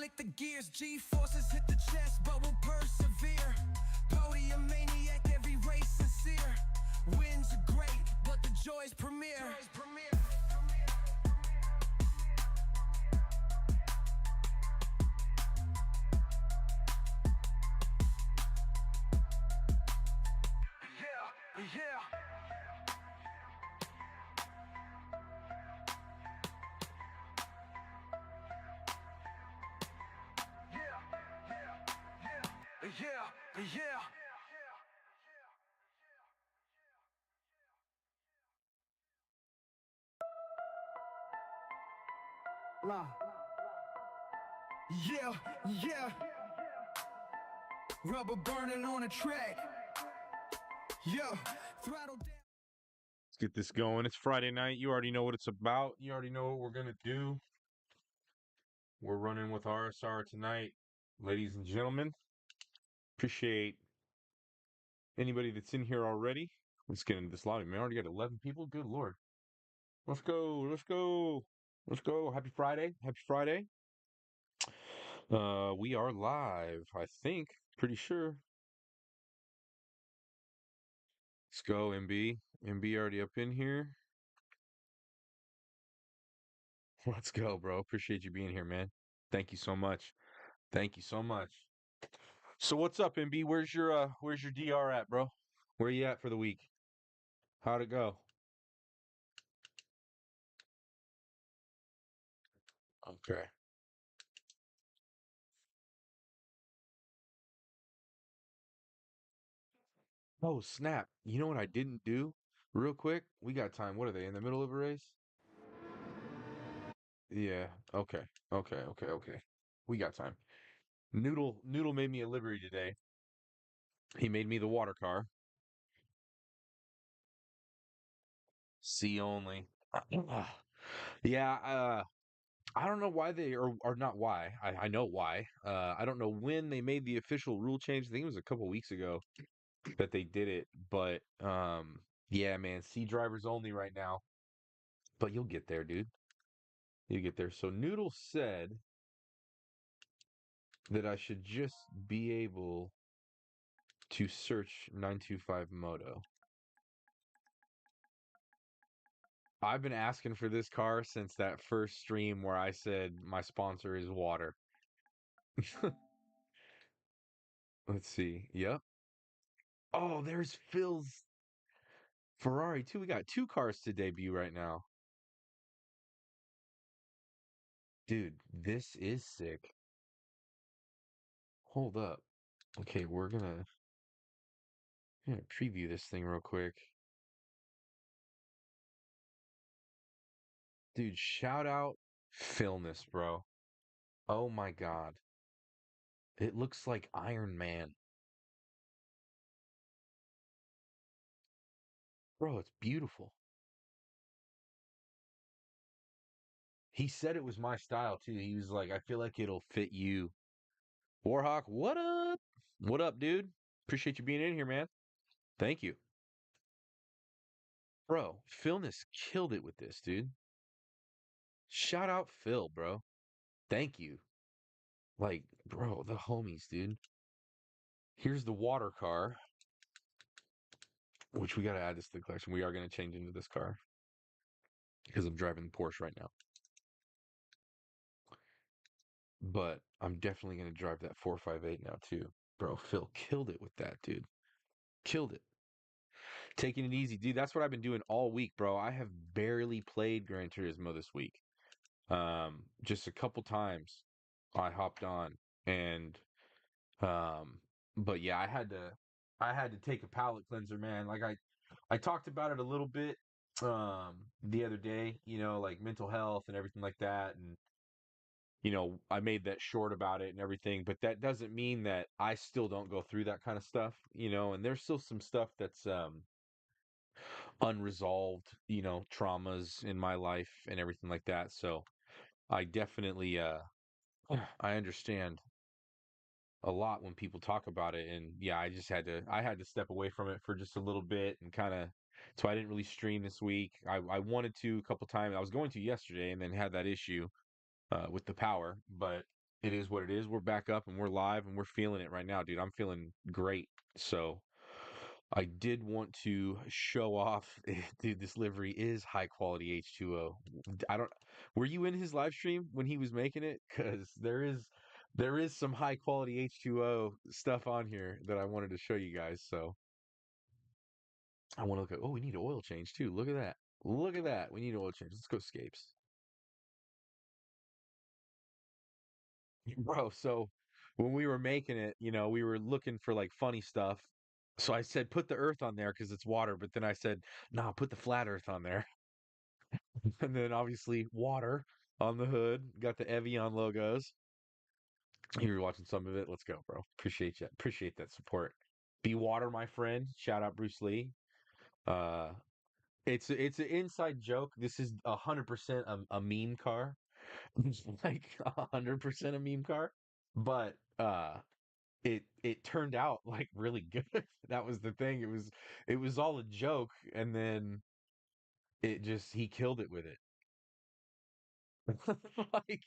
lick the gears, G-forces hit the chest, but we'll persevere. Podium maniac, every race sincere. Wins are great, but the joys premiere. Yeah. Yeah. Rubber burning on a track. Yo, throttle down. Let's get this going. It's Friday night. You already know what it's about. You already know what we're going to do. We're running with RSR tonight. Ladies and gentlemen, appreciate anybody that's in here already. Let's get into this lobby. Man, I already got 11 people. Good Lord. Let's go. Happy Friday. We are live, I think. Pretty sure. Let's go, MB. MB already up in here. Let's go, bro. Appreciate you being here, man. Thank you so much. So what's up, MB? Where's your DR at, bro? Where you at for the week? How'd it go? Okay. Oh, snap. You know what I didn't do? Real quick, we got time. What are they, in the middle of a race? Yeah. Okay. We got time. Noodle made me a livery today. He made me the water car. C only. Yeah, I don't know why they or not why. I know why. I don't know when they made the official rule change. I think it was a couple weeks ago that they did it, but yeah, man, C drivers only right now. But you'll get there, dude. You get there. So Noodle said that I should just be able to search 925 Moto. I've been asking for this car since that first stream where I said my sponsor is water. Let's see. Yep. Oh, there's Phil's Ferrari too. We got two cars to debut right now. Dude, this is sick. Hold up. Okay, we're gonna preview this thing real quick. Dude, shout out Philness, bro. Oh my God. It looks like Iron Man. Bro, it's beautiful. He said it was my style too. He was like, I feel like it'll fit you. Warhawk, what up? What up, dude? Appreciate you being in here, man. Thank you. Bro, Philness killed it with this, dude. Shout out Phil, bro. Thank you. Like, bro, the homies, dude. Here's the water car, which we got to add this to the collection. We are going to change into this car because I'm driving the Porsche right now. But I'm definitely going to drive that 458 now, too. Bro, Phil killed it with that, dude. Killed it. Taking it easy, dude. That's what I've been doing all week, bro. I have barely played Gran Turismo this week. Just a couple times I hopped on and um but yeah, I had to take a palate cleanser, man. Like I talked about it a little bit the other day, like mental health and everything like that, and I made that short about it and everything, but that doesn't mean that I still don't go through that kind of stuff, and there's still some stuff that's unresolved, traumas in my life and everything like that. So I definitely I understand a lot when people talk about it, and yeah, I had to step away from it for just a little bit and kind of, so I didn't really stream this week. I wanted to a couple times. I was going to yesterday and then had that issue with the power, but it is what it is. We're back up and we're live and we're feeling it right now, dude. I'm feeling great. So I did want to show off, dude. This livery is high quality H2O. I don't. Were you in his live stream when he was making it? Because there is some high quality H2O stuff on here that I wanted to show you guys. So I want to look at. Oh, we need an oil change too. Look at that. Look at that. We need an oil change. Let's go scapes. Bro, so when we were making it, we were looking for like funny stuff. So I said, put the earth on there because it's water. But then I said, nah, put the flat earth on there. And then obviously water on the hood. Got the Evian logos. You were watching some of it. Let's go, bro. Appreciate you. Appreciate that support. Be water, my friend. Shout out Bruce Lee. Uh, it's an inside joke. This is 100% a meme car. Like 100% a meme car. But it turned out like really good. That was the thing. It was all a joke, and then it just he killed it with it. Like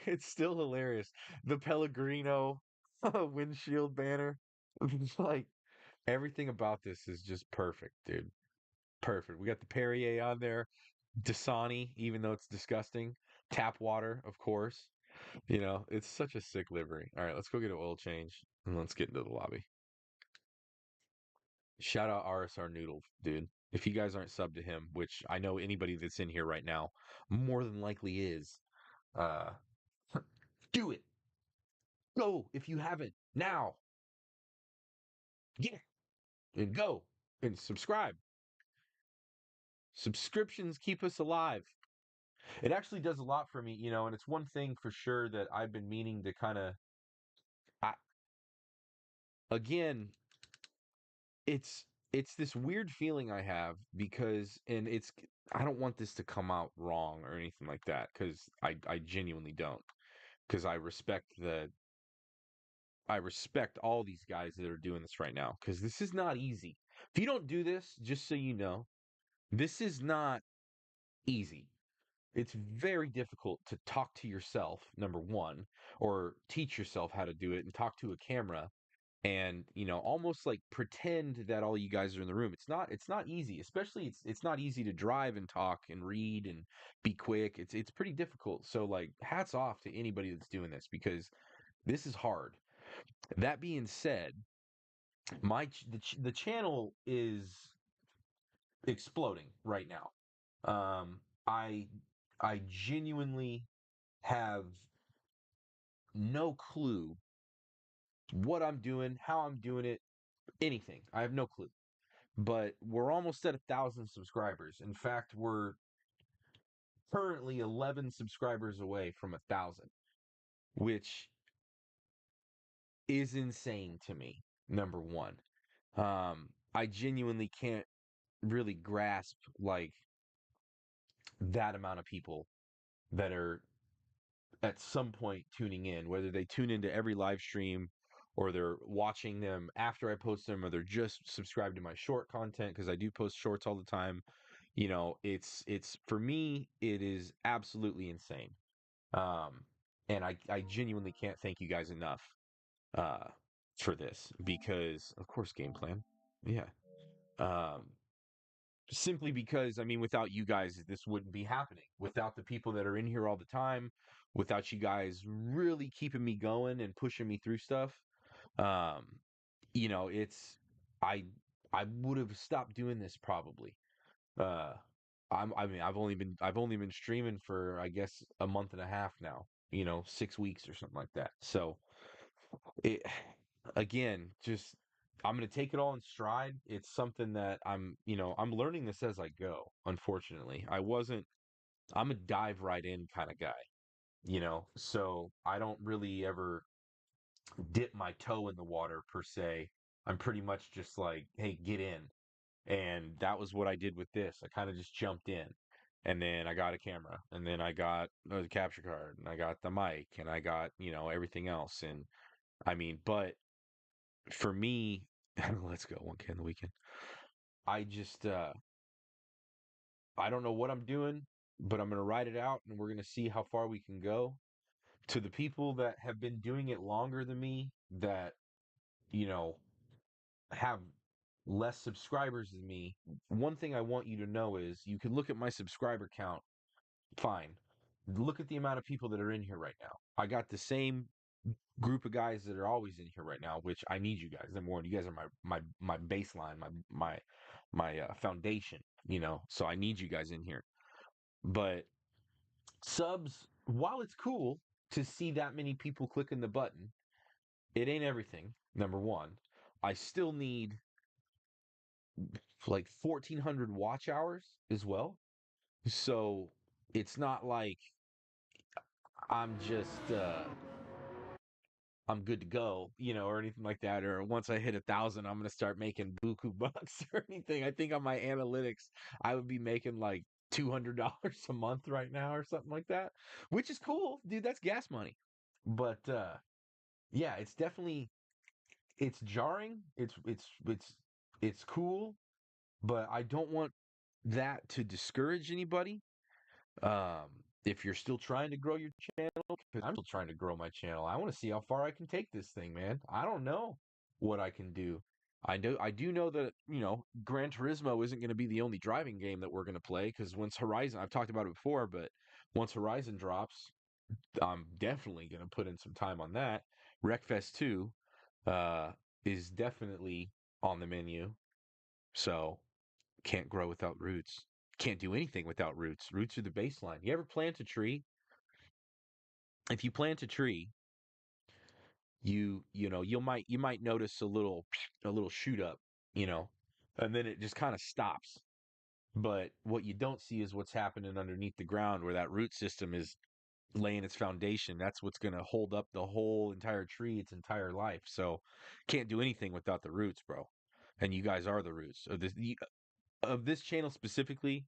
it's still hilarious. The Pellegrino windshield banner. Like everything about this is just perfect, dude. Perfect. We got the Perrier on there, Dasani, even though it's disgusting. Tap water, of course. It's such a sick livery. All right, let's go get an oil change and let's get into the lobby. Shout out RSR Noodle, dude. If you guys aren't subbed to him, which I know anybody that's in here right now more than likely is, uh, do it. Go if you haven't now. Get it and go and subscribe. Subscriptions keep us alive. It actually does a lot for me, and it's one thing for sure that I've been meaning to kind of, again, it's this weird feeling I have because, and I don't want this to come out wrong or anything like that because I genuinely don't because I respect all these guys that are doing this right now because this is not easy. If you don't do this, just so you know, this is not easy. It's very difficult to talk to yourself, number one, or teach yourself how to do it and talk to a camera and almost like pretend that all you guys are in the room. It's not easy, especially it's not easy to drive and talk and read and be quick. It's pretty difficult. So like hats off to anybody that's doing this because this is hard. That being said, the channel is exploding right now. I genuinely have no clue what I'm doing, how I'm doing it, anything. I have no clue. But we're almost at 1,000 subscribers. In fact, we're currently 11 subscribers away from 1,000, which is insane to me. Number one, I genuinely can't really grasp like that amount of people that are at some point tuning in, whether they tune into every live stream or they're watching them after I post them or they're just subscribed to my short content because I do post shorts all the time. It's for me, it is absolutely insane. Um, and I genuinely can't thank you guys enough uh for this because of course game plan. Yeah. Um Simply because I mean without you guys this wouldn't be happening. Without the people that are in here all the time, without you guys really keeping me going and pushing me through stuff. Um it's I I would have stopped doing this probably. Uh, I mean, I've only been streaming for I guess a month and a half now. 6 weeks or something like that. So it again, just I'm gonna take it all in stride. It's something that I'm learning this as I go. Unfortunately, I wasn't. I'm a dive right in kind of guy. So I don't really ever dip my toe in the water per se. I'm pretty much just like, hey, get in. And that was what I did with this. I kind of just jumped in. And then I got a camera, and then I got a capture card, and I got the mic, and I got, everything else. And I mean, but for me, let's go 1K on the weekend. I just, I don't know what I'm doing, but I'm going to ride it out, and we're going to see how far we can go. to the people that have been doing it longer than me, that, you know, have less subscribers than me, one thing I want you to know is you can look at my subscriber count, fine. Look at the amount of people that are in here right now. I got the same group of guys that are always in here right now, which I need you guys. Number one, you guys are my baseline, my foundation, you know. So I need you guys in here. But subs, while it's cool to see that many people clicking the button, it ain't everything. Number one, I still need like 1,400 watch hours as well. So it's not like I'm just I'm good to go, you know, or anything like that. Or once I hit 1,000, I'm gonna start making buku bucks or anything. I think on my analytics, I would be making like $200 a month right now or something like that, which is cool, dude. That's gas money. But yeah, it's definitely it's jarring. It's cool, but I don't want that to discourage anybody. Um, if you're still trying to grow your channel, because I'm still trying to grow my channel, I want to see how far I can take this thing, man. I don't know what I can do. I do know that, you know, Gran Turismo isn't going to be the only driving game that we're going to play, because once Horizon, I've talked about it before, but once Horizon drops, I'm definitely going to put in some time on that. Wreckfest 2 uh, is definitely on the menu. So can't grow without roots. Can't do anything without roots. Roots are the baseline. You ever plant a tree? If you plant a tree, you know, you might notice a little shoot up, you know, and then it just kind of stops. But what you don't see is what's happening underneath the ground, where that root system is laying its foundation. That's what's going to hold up the whole entire tree its entire life. So can't do anything without the roots, bro. And you guys are the roots of this channel specifically.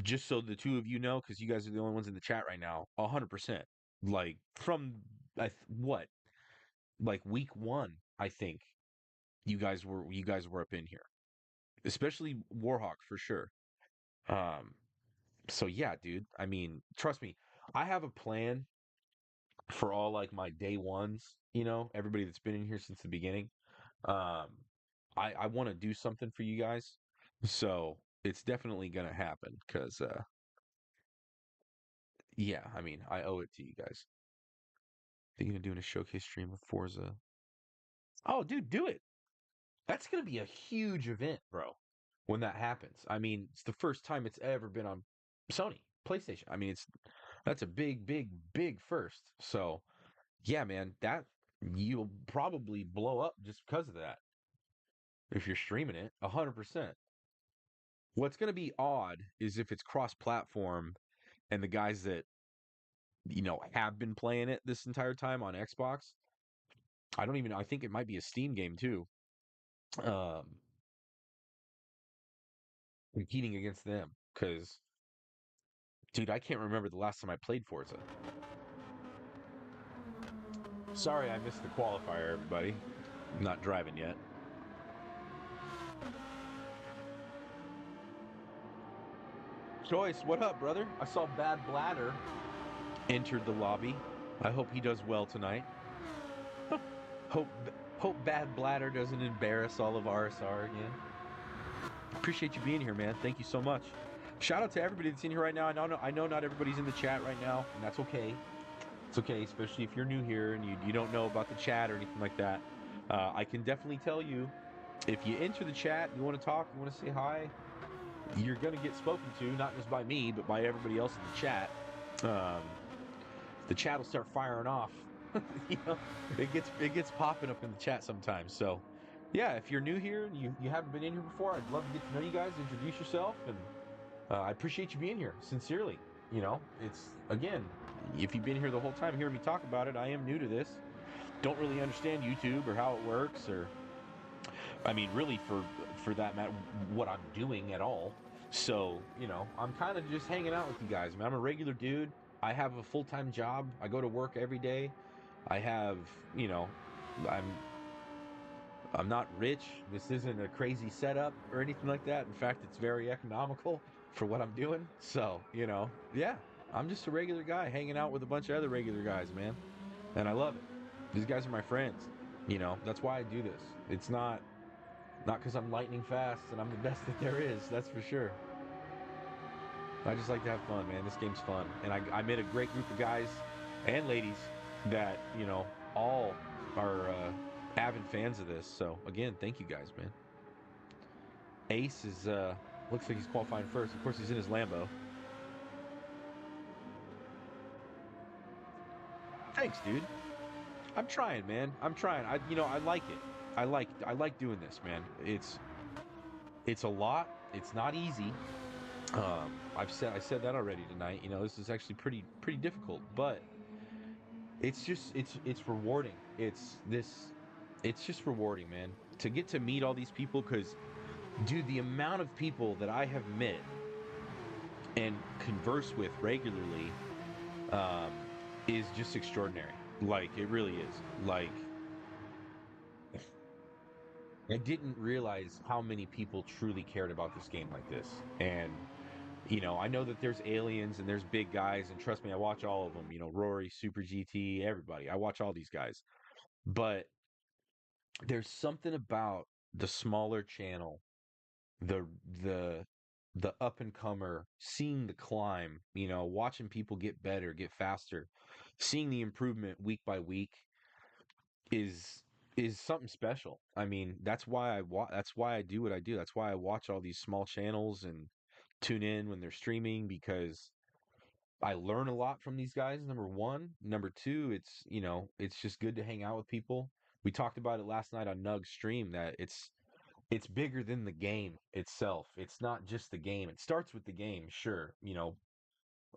Just so the two of you know, because you guys are the only ones in the chat right now, 100%. Like from what, like week one, I think you guys were up in here, especially Warhawk for sure. Um, so yeah, dude. I mean, trust me, I have a plan for all like my day ones. You know, everybody that's been in here since the beginning. Um, I want to do something for you guys, so it's definitely gonna happen. Cause yeah, I mean, I owe it to you guys. Thinking of doing a showcase stream of Forza. Oh, dude, do it. That's going to be a huge event, bro, when that happens. I mean, it's the first time it's ever been on Sony, PlayStation. I mean, that's a big, big, big first. So, yeah, man, that you'll probably blow up just because of that if you're streaming it, 100%. What's going to be odd is if it's cross-platform and the guys that, you know, have been playing it this entire time on Xbox. I don't even know. I think it might be a Steam game too. Um, competing against them, because, dude, I can't remember the last time I played Forza. Sorry, I missed the qualifier, everybody. I'm not driving yet. Joyce, what up, brother? I saw Bad Bladder entered the lobby. I hope he does well tonight. hope hope Bad Bladder doesn't embarrass all of RSR again. Appreciate you being here, man. Thank you so much. Shout out to everybody that's in here right now. I know not everybody's in the chat right now, and that's okay. It's okay, especially if you're new here and you don't know about the chat or anything like that. I can definitely tell you, if you enter the chat, you want to talk, you want to say hi, you're going to get spoken to, not just by me, but by everybody else in the chat. The chat will start firing off. You know, it gets popping up in the chat sometimes. So, yeah, if you're new here and you haven't been in here before, I'd love to get to know you guys, introduce yourself, and I appreciate you being here, sincerely. You know, it's, again, if you've been here the whole time hearing me talk about it, I am new to this. Don't really understand YouTube or how it works, or, I mean, really, for that matter, what I'm doing at all. So, you know, I'm kind of just hanging out with you guys. I mean, I'm a regular dude. I have a full-time job. I go to work every day. I have, you know, I'm I'm not rich. This isn't a crazy setup or anything like that. In fact, it's very economical for what I'm doing. So, you know, yeah. I'm just a regular guy hanging out with a bunch of other regular guys, man. And I love it. These guys are my friends. That's why I do this. It's not because I'm lightning fast and I'm the best that there is, that's for sure. I just like to have fun, man. This game's fun. And I met a great group of guys and ladies that, all are avid fans of this. So, again, thank you guys, man. Ace is, looks like he's qualifying first. Of course, he's in his Lambo. Thanks, dude. I'm trying, man. I'm trying. I like it. I like doing this, man. It's a lot. It's not easy. I said that already tonight. This is actually pretty difficult, but it's rewarding. It's just rewarding, man. To get to meet all these people, because dude, the amount of people that I have met and converse with regularly um, is just extraordinary. Like, it really is. Like, I didn't realize how many people truly cared about this game like this. And I know that there's aliens and there's big guys, and trust me, I watch all of them. Rory, Super GT, everybody. I watch all these guys. But there's something about the smaller channel, the the the up and comer, seeing the climb, watching people get better, get faster, seeing the improvement week by week is something special. I mean, that's why I do what I do. That's why I watch all these small channels and tune in when they're streaming, because I learn a lot from these guys, number one. Number two, it's just good to hang out with people. We talked about it last night on Nug's stream, that it's bigger than the game itself. It's not just the game. It starts with the game, sure.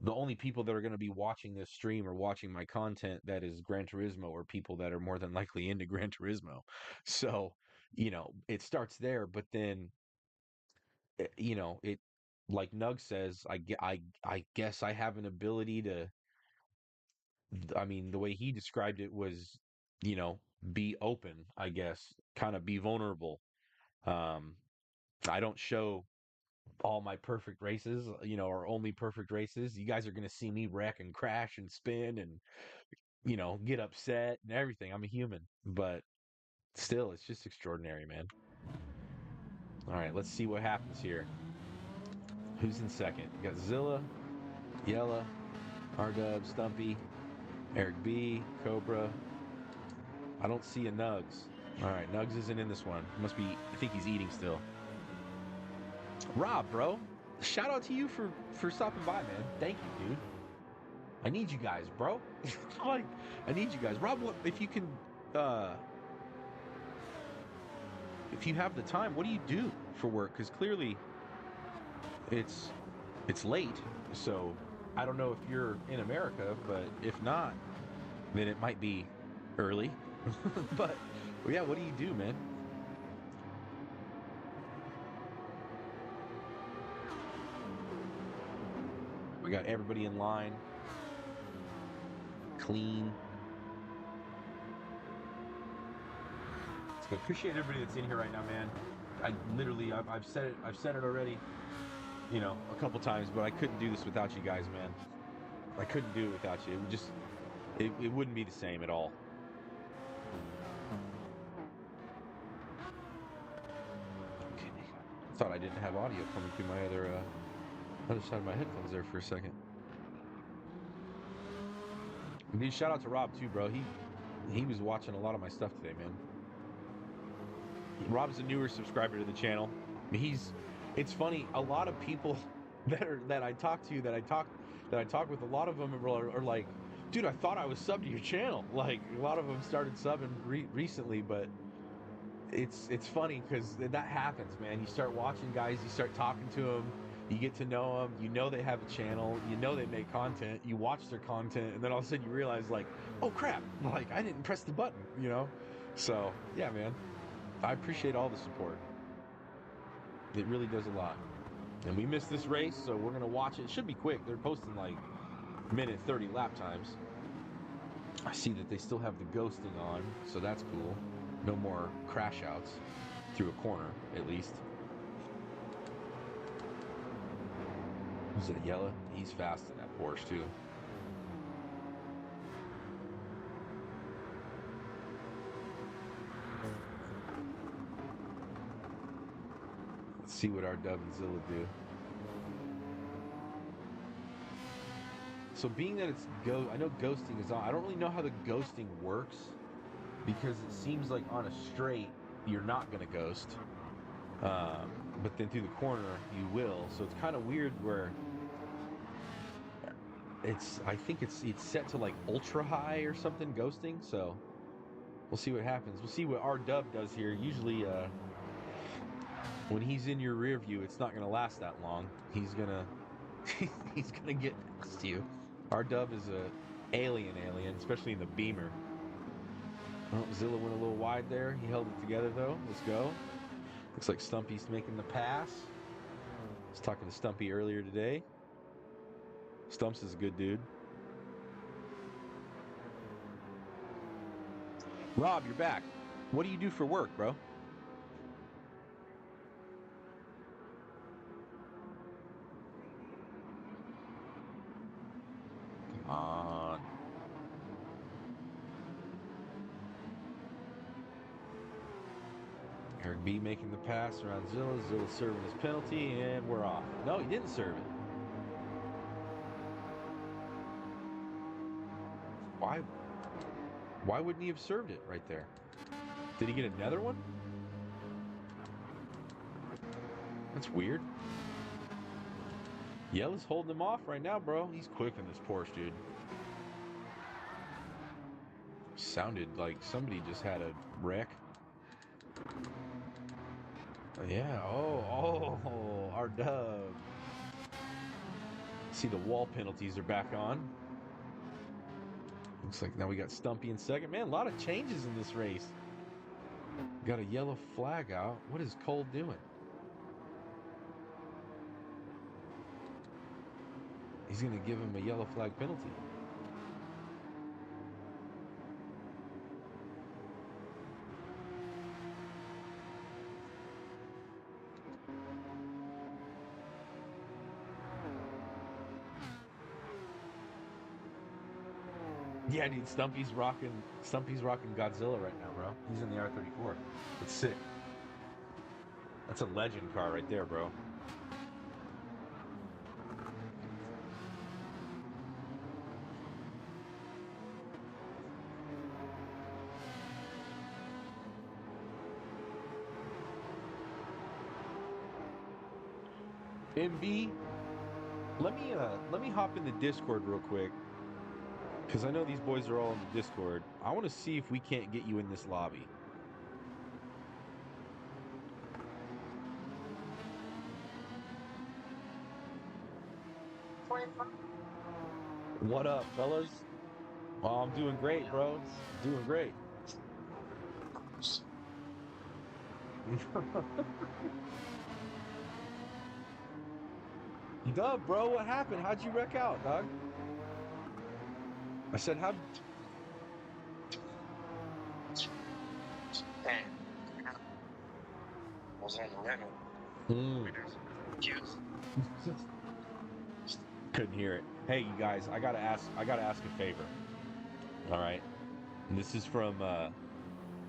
The only people that are going to be watching this stream or watching my content that is Gran Turismo, or people that are more than likely into Gran Turismo. So, it starts there, but then it, like Nug says, I guess I have an ability to, I mean, the way he described it was, you know, be open, I guess, kind of be vulnerable. Um, I don't show all my perfect races, or only perfect races. You guys are going to see me wreck and crash and spin and, get upset and everything. I'm a human, but still, it's just extraordinary, man. All right, let's see what happens here. Who's in second? We got Zilla, Yella, R-Dub, Stumpy, Eric B, Cobra. I don't see a Nugs. All right, Nugs isn't in this one. Must be, I think he's eating still. Rob, bro, shout out to you for stopping by, man. Thank you, dude. I need you guys, bro. Like, I need you guys. Rob, if you can, if you have the time, what do you do for work? Because clearly, it's it's late. So I don't know if you're in America, but if not, then it might be early. But well, yeah, what do you do, man? We got everybody in line, clean. So appreciate everybody that's in here right now, man. I've said it, already, a couple times, but I couldn't do this without you guys, man. I couldn't do it without you. It wouldn't be the same at all. Okay. Thought I didn't have audio coming through my other side of my headphones there for a second. Dude, shout out to Rob too, bro. He was watching a lot of my stuff today, man. Rob's a newer subscriber to the channel. It's funny. A lot of people that I talk to, that I talk with, a lot of them are like, dude, I thought I was subbed to your channel. Like, a lot of them started subbing recently, but it's funny because that happens, man. You start watching guys, you start talking to them, you get to know them, they have a channel, they make content, you watch their content, and then all of a sudden you realize, like, oh crap, like, I didn't press the button. So yeah, man, I appreciate all the support. It really does a lot. And we missed this race, so we're gonna watch it. It should be quick. They're posting like minute 30 lap times. I see that they still have the ghosting on, so that's cool. No more crash outs through a corner, at least. Is it Yella? He's fast in that Porsche too. Let's see what our Dub and Zilla do. So being that it's I know ghosting is on. I don't really know how the ghosting works because it seems like on a straight you're not gonna ghost, but then through the corner you will. So it's kind of weird where I think it's set to like ultra high or something ghosting. So we'll see what happens. We'll see what our Dub does here. Usually, when he's in your rear view, it's not gonna last that long. He's gonna he's gonna get past you. Our Dub is a alien, especially in the Beamer. Oh, Zilla went a little wide there. He held it together though. Let's go. Looks like Stumpy's making the pass. I was talking to Stumpy earlier today. Stumps is a good dude. Rob, you're back. What do you do for work, bro? Come on. Eric B making the pass around Zilla. Zilla serving his penalty, and we're off. No, he didn't serve it. Why? Why wouldn't he have served it right there? Did he get another one? That's weird. Yella's holding him off right now, bro. He's quick in this Porsche, dude. Sounded like somebody just had a wreck. Yeah. Oh, our Dub. See, the wall penalties are back on. Looks like now we got Stumpy in second. Man, a lot of changes in this race. Got a yellow flag out. What is Cole doing? He's going to give him a yellow flag penalty. Yeah, dude, Stumpy's rocking Godzilla right now, bro. He's in the R34. It's sick. That's a legend car right there, bro. MB, let me hop in the Discord real quick. Because I know these boys are all in the Discord. I want to see if we can't get you in this lobby. What up, fellas? Oh, I'm doing great, bro. Doing great. Dub, bro, what happened? How'd you wreck out, dog? I said, how? Mm. Couldn't hear it. Hey, you guys, I gotta ask a favor. All right, and this is from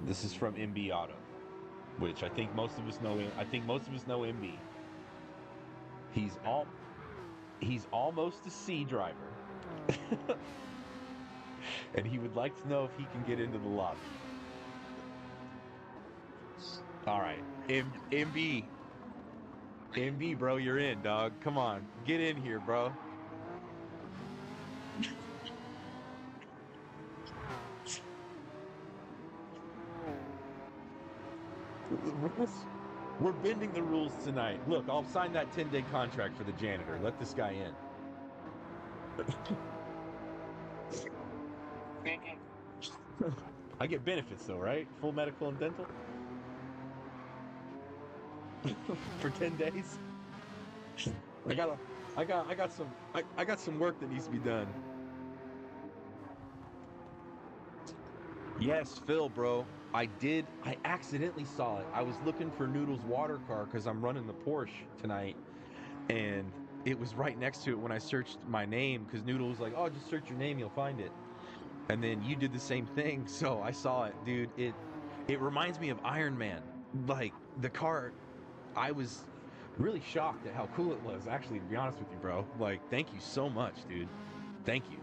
MB Auto, which I think most of us know. I think most of us know MB. He's almost a C driver, and he would like to know if he can get into the lobby. All right, MB, bro, you're in, dog. Come on, get in here, bro. We're bending the rules tonight. Look, I'll sign that 10-day contract for the janitor. Let this guy in. I get benefits though, right? Full medical and dental for 10 days. I got some work that needs to be done. Yes, Phil, bro. I accidentally saw it. I was looking for Noodle's water car because I'm running the Porsche tonight, and it was right next to it when I searched my name because Noodle was like, "Oh, just search your name, you'll find it." And then you did the same thing, so I saw it, dude. It reminds me of Iron Man. Like the car, I was really shocked at how cool it was. Actually, to be honest with you, bro. Like, thank you so much, dude. Thank you.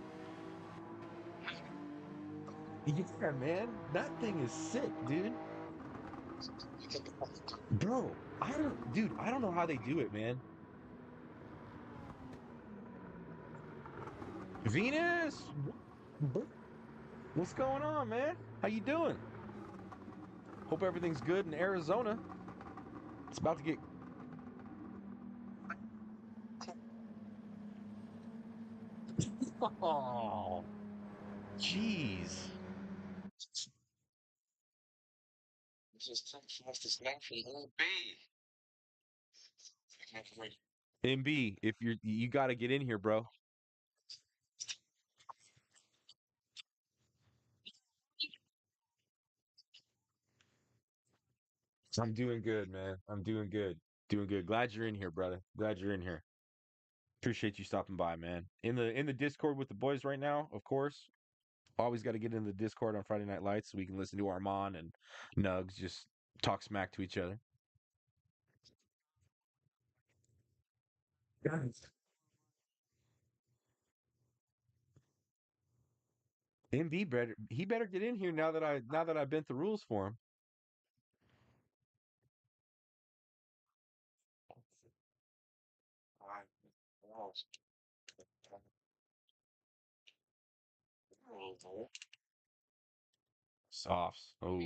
Yeah, man, that thing is sick, dude. Bro, I don't know how they do it, man. Venus, what's going on, man? How you doing? Hope everything's good in Arizona. It's about to get. Oh, jeez. MB, if you got to get in here, bro. I'm doing good, man. I'm doing good. Doing good. Glad you're in here, brother. Glad you're in here. Appreciate you stopping by, man. In the Discord with the boys right now, of course. Always got to get in the Discord on Friday Night Lights so we can listen to Armand and Nugs just talk smack to each other. Guys. MB better he better get in here now that I bent the rules for him. Softs. Oh.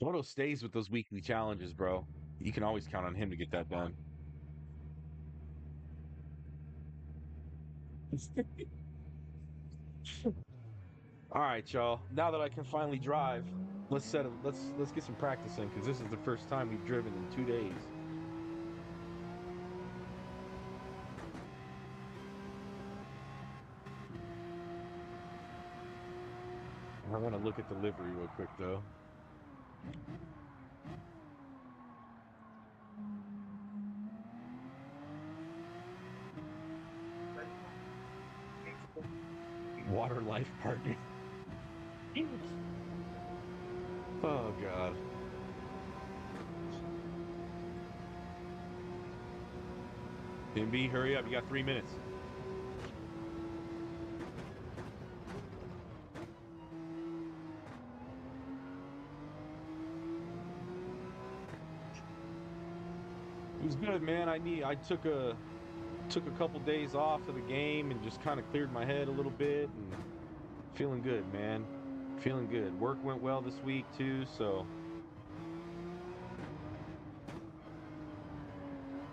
Photo stays with those weekly challenges, bro. You can always count on him to get that done. All right, y'all. Now that I can finally drive, let's get some practice in because this is the first time we've driven in 2 days. I want to look at the livery real quick though. Water life partner. Oh God. MB, hurry up. You got 3 minutes. It was good, man. I took a couple days off of the game and just kind of cleared my head a little bit and feeling good, man. Feeling good. Work went well this week too, so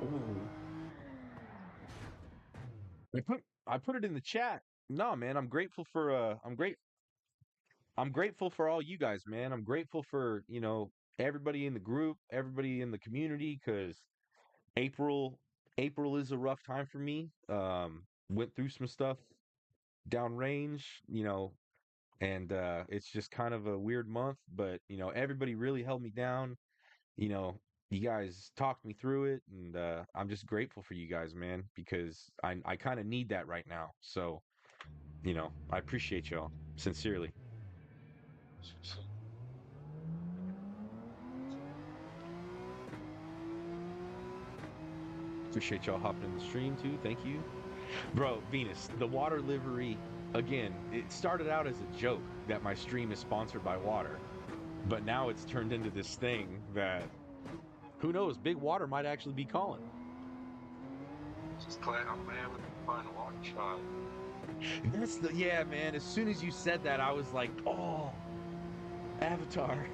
ooh. I put it in the chat. No, man, I'm grateful for all you guys, man. I'm grateful for, everybody in the group, everybody in the community cuz April April is a rough time for me. Went through some stuff downrange, and it's just kind of a weird month, but everybody really held me down. You know, you guys talked me through it, and I'm just grateful for you guys, man, because I kind of need that right now. So, I appreciate y'all sincerely. Appreciate y'all hopping in the stream too. Thank you. Bro, Venus, the water livery, again, it started out as a joke that my stream is sponsored by water, but now it's turned into this thing that who knows, Big Water might actually be calling. Yeah, man. As soon as you said that, I was like, oh, Avatar.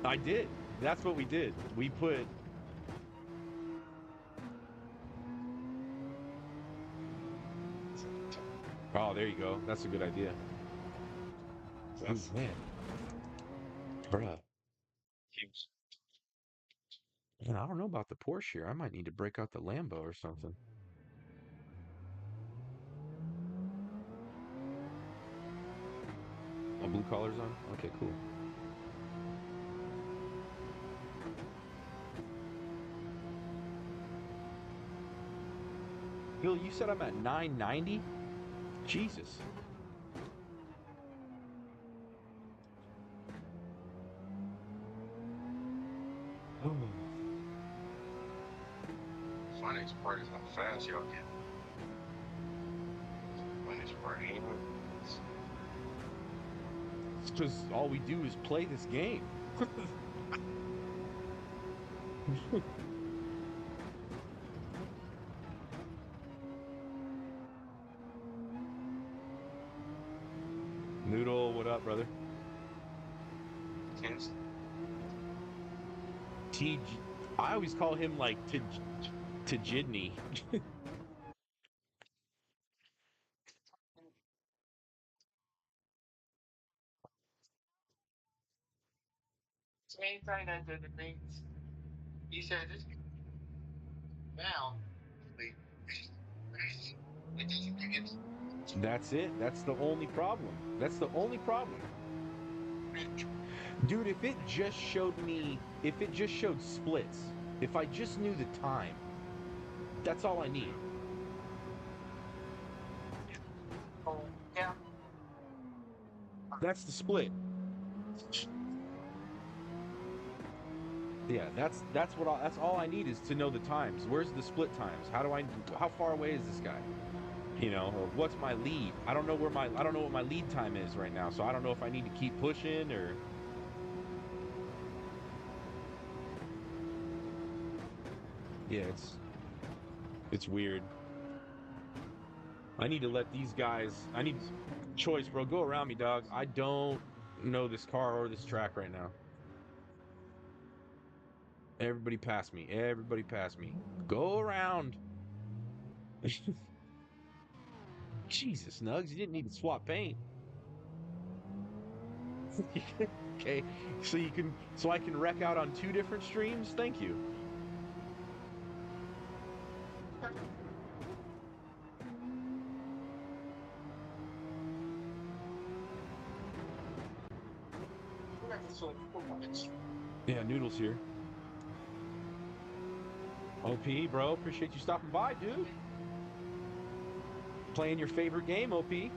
I I did. That's what we did. We put. Oh, there you go. That's a good idea. Oh, man, bruh. Man, I don't know about the Porsche here. I might need to break out the Lambo or something. A blue collar's on? Okay, cool. Bill, you said I'm at 990? Jesus. Oh. Funniest part is how fast y'all get. Funniest part ain't it? It's because all we do is play this game. Noodle, what up, brother? Kids, T. I always call him like Tajidney. same thing that did to me. He said this now. It doesn't give you That's it. That's the only problem. That's the only problem. Dude, if it just showed splits, if I just knew the time, that's all I need. oh yeah. That's the split. Yeah, that's all I need is to know the times. Where's the split times? How far away is this guy? You know, or what's my lead? I don't know what my lead time is right now, so I don't know if I need to keep pushing or yeah, it's weird. I need to let these guys I need choice, bro. Go around me, dog. I don't know this car or this track right now. Everybody pass me. Everybody pass me. Go around. Jesus, Nugs, you didn't need to swap paint. Okay, so I can wreck out on two different streams. Thank you. Yeah, Noodles here. OP, bro, appreciate you stopping by, dude. Playing your favorite game, OP. Yeah.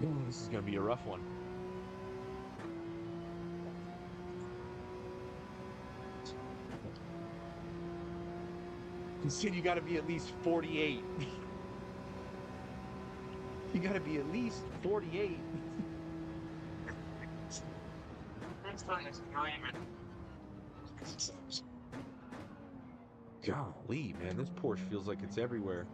Ooh, this is gonna be a rough one. You said you got to be at least 48. You got to be at least 48. Next time it's dreaming. Golly, man, this Porsche feels like it's everywhere.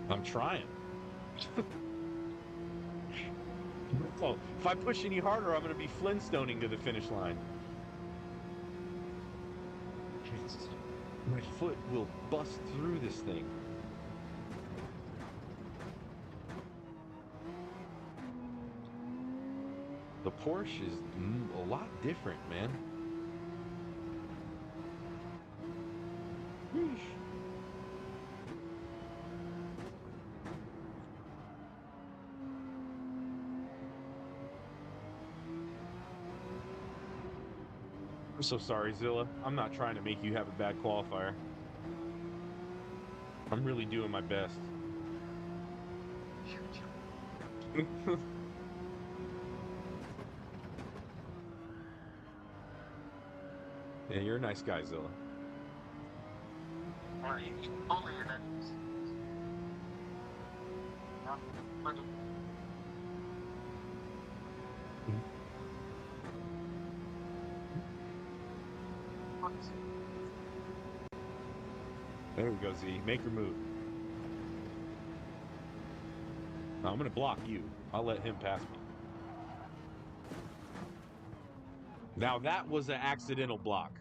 I'm trying. Oh, if I push any harder, I'm going to be Flintstoning to the finish line. My foot will bust through this thing. The Porsche is a lot different, man. Yeesh. I'm so sorry, Zilla. I'm not trying to make you have a bad qualifier. I'm really doing my best. Yeah, you're a nice guy, Zilla. Only in that. There we go, Z. Make your move. No, I'm going to block you. I'll let him pass me. Now that was an accidental block.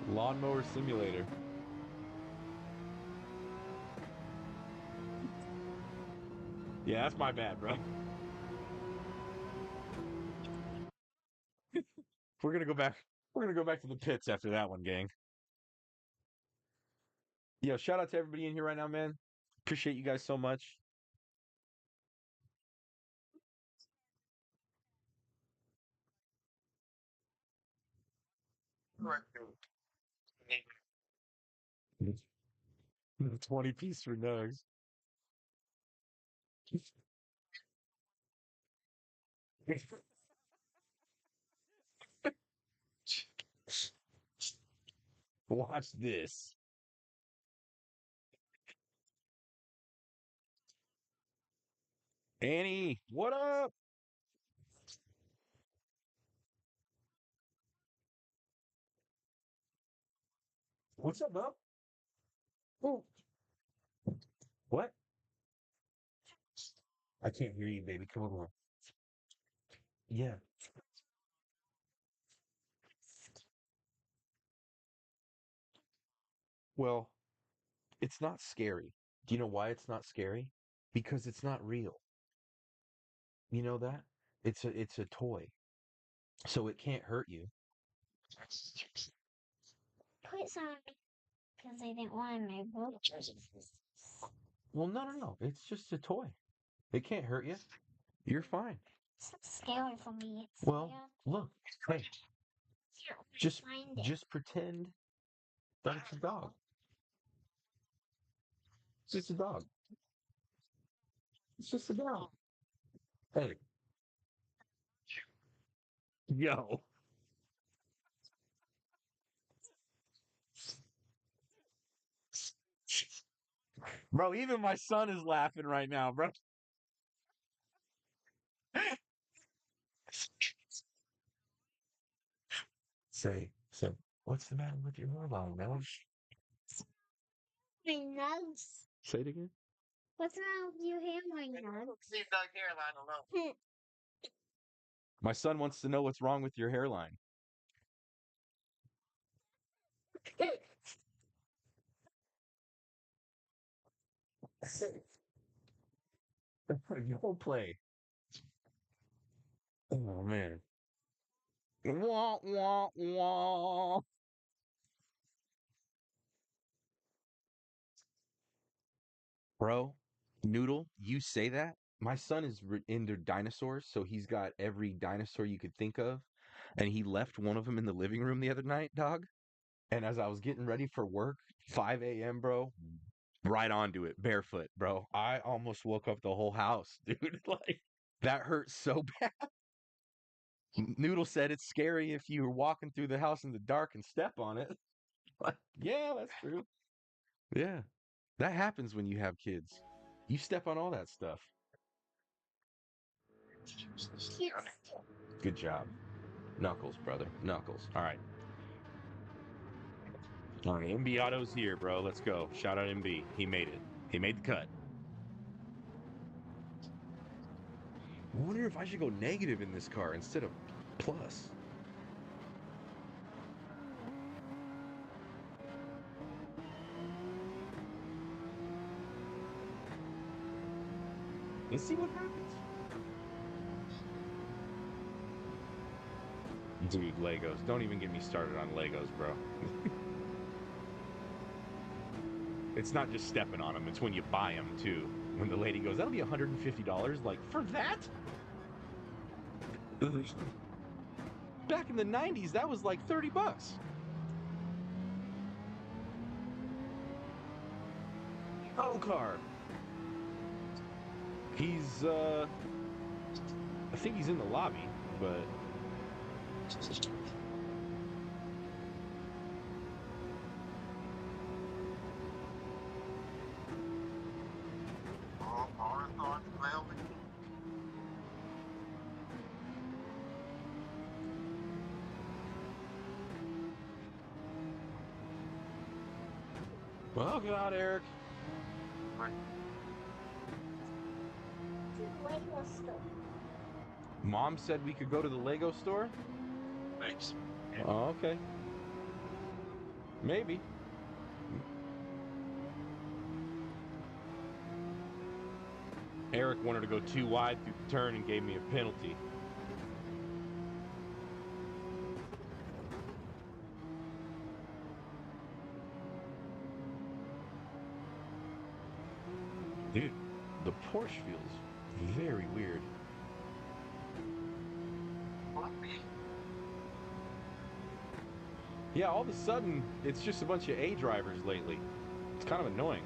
Lawnmower Simulator. Yeah, that's my bad, bro. We're gonna go back. We're gonna go back to the pits after that one, gang. Yo, shout out to everybody in here right now, man. Appreciate you guys so much. Right. 20 piece for nugs. Watch this. Annie, what up? What's up, bub? Oh, what? I can't hear you, baby. Come on. Yeah. Well, it's not scary. Do you know why it's not scary? Because it's not real. You know that? It's a toy. So it can't hurt you. Put some because I didn't want my boat. Well, no, no, no. It's just a toy. It can't hurt you. You're fine. It's so scary for me. It's Well, look. Hey, just find it. just pretend that it's a dog. It's just a dog. It's just a dog. Hey, yo. Bro, even my son is laughing right now, bro. Say, what's the matter with your hairline, man? My nugs. Say it again. What's wrong with your hair, my nugs? Leave Doug hairline alone. My son wants to know what's wrong with your hairline. Don't play. Oh man. Wah, wah, wah. Bro, Noodle, you say that? My son is into dinosaurs, so he's got every dinosaur you could think of. And he left one of them in the living room the other night, dog. And as I was getting ready for work, 5 a.m., bro, right onto it, barefoot, bro. I almost woke up the whole house, dude. Like, that hurt so bad. Noodle said it's scary if you were walking through the house in the dark and step on it. Like, yeah, that's true. Yeah. That happens when you have kids. You step on all that stuff. Good job. Knuckles, brother. Knuckles. All right. All right. MB Auto's here, bro. Let's go. Shout out MB. He made it. He made the cut. I wonder if I should go negative in this car instead of plus. Let's see what happens. Dude, Legos. Don't even get me started on Legos, bro. It's not just stepping on them, it's when you buy them, too. When the lady goes, that'll be $150. Like, for that? Back in the 90s, that was like 30 bucks. Oh, car. He's, I think he's in the lobby, but... All thoughts, Melvin. Well, get out, Eric. Lego store. Mom said we could go to the Lego store? Thanks. Oh, okay. Maybe. Eric wanted to go too wide through the turn and gave me a penalty. Dude, the Porsche feels very weird. Yeah, all of a sudden, it's just a bunch of A drivers lately. It's kind of annoying.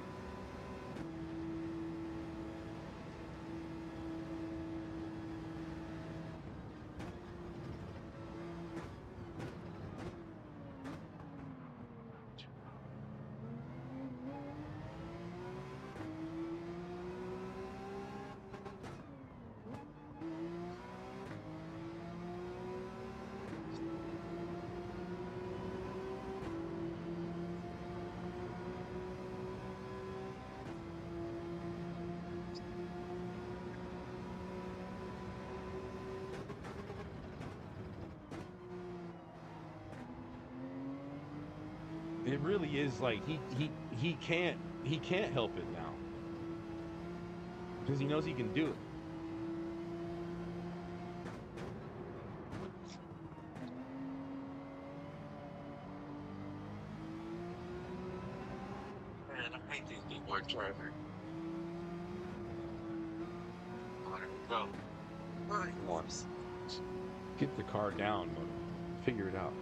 It really is like he can't help it now because he knows he can do it. Man, I hate these people are driving. Let it go. Right, once. Get the car down, but figure it out.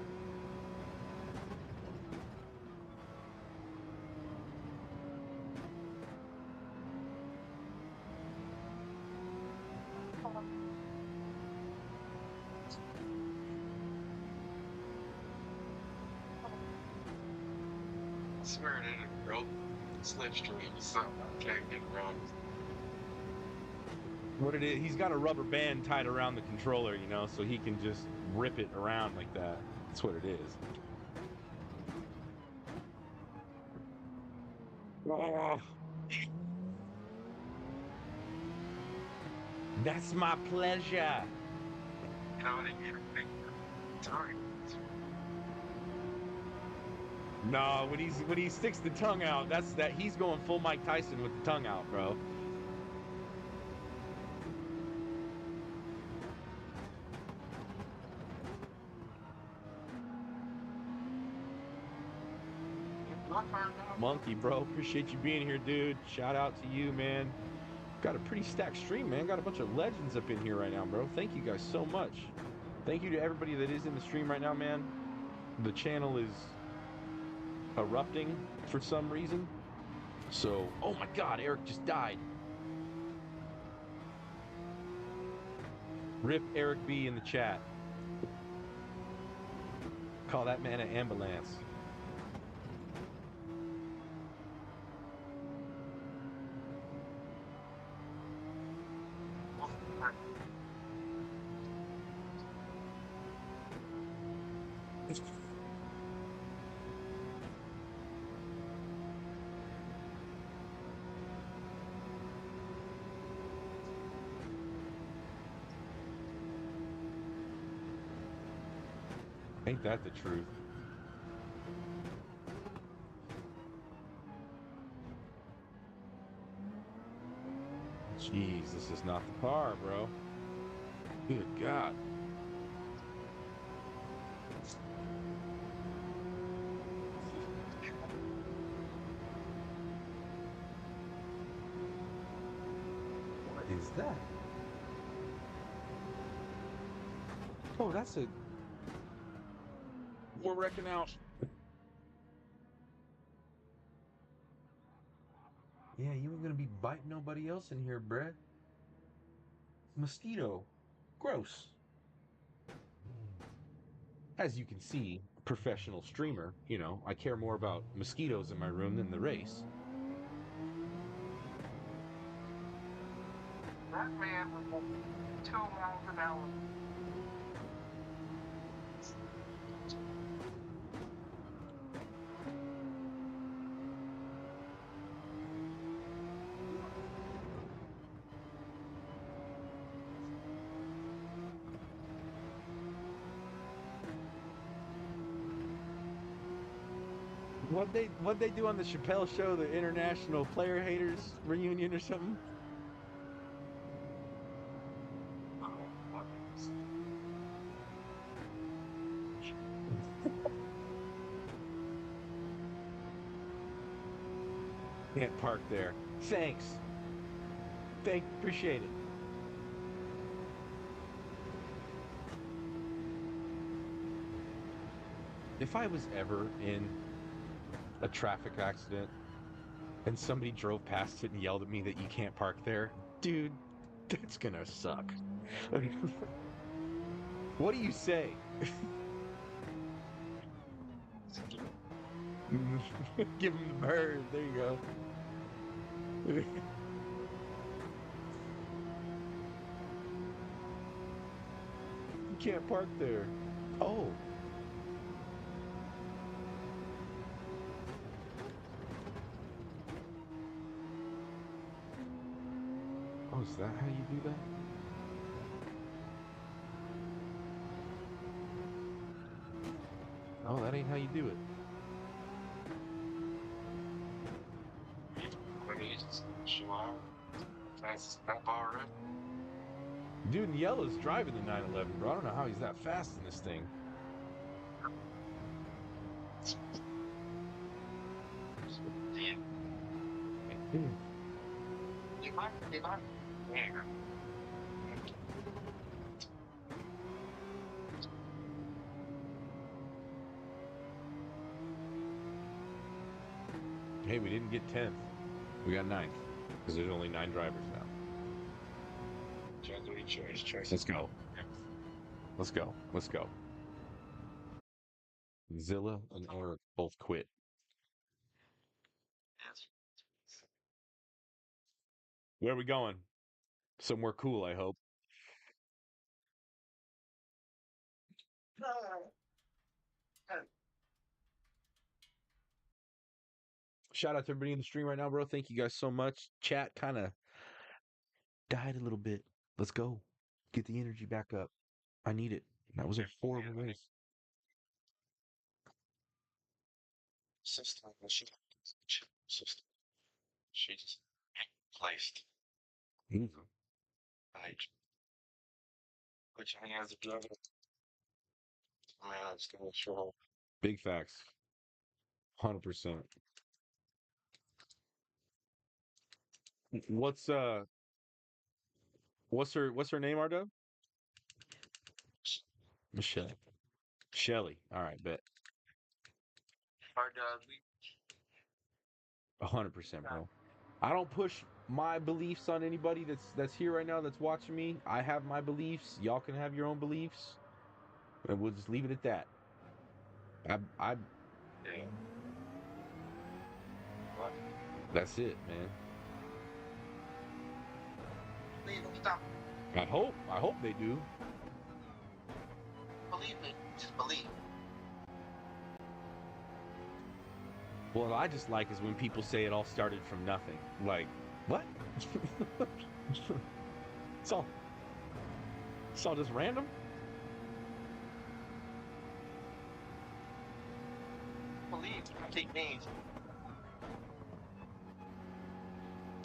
I swear it ain't a broke slipstream or something. I can't get it wrong. What it is, he's got a rubber band tied around the controller, you know, so he can just rip it around like that. That's what it is. Oh, that's my pleasure. You know, they get a big time. No, when he sticks the tongue out, he's going full Mike Tyson with the tongue out, bro. Monkey, bro, appreciate you being here, dude. Shout out to you, man. Got a pretty stacked stream, man. Got a bunch of legends up in here right now, bro. Thank you guys so much. Thank you to everybody that is in the stream right now, man. The channel is erupting for some reason. So, oh my God, Eric just died. Rip Eric B in the chat. Call that man an ambulance. Ain't that the truth? Jeez, this is not the car, bro. Good God. What is that? Oh, that's a... We're wrecking out. Yeah, you ain't gonna be biting nobody else in here, bruh. Mosquito. Gross. As you can see, professional streamer, you know, I care more about mosquitoes in my room than the race. That man was going 2 miles an hour. What'd they do on the Chappelle show, the International Player Haters reunion or something? Can't park there. Thanks. Appreciate it. If I was ever in a traffic accident and somebody drove past it and yelled at me that you can't park there, dude, that's gonna suck. What do you say? Give him the bird. There you go. You can't park there. Oh. Oh, is that how you do that? Oh, that ain't how you do it. Dude in yellow's driving the 911, bro. I don't know how he's that fast in this thing. Hey, we didn't get 10th. We got 9th. Because there's only 9 drivers now. Let's go. Let's go. Let's go. Zilla and Eric both quit. Where are we going? Somewhere cool, I hope. Shout out to everybody in the stream right now, bro. Thank you guys so much. Chat kind of died a little bit. Let's go. Get the energy back up. I need it. That was a horrible race. She just placed. Mhm. Which I has a driver. Man, it's gonna show. Big facts. 100%. What's what's her name, Ardo? Michelle. Shelly. All right, bet. Hard 100%, bro. I don't push my beliefs on anybody that's here right now that's watching me. I have my beliefs. Y'all can have your own beliefs, and we'll just leave it at that. I yeah. that's it, man. Please don't stop. I hope they do. Believe me. Just believe. What I just like is when people say it all started from nothing. Like, what? it's all just random. Believe. Take names.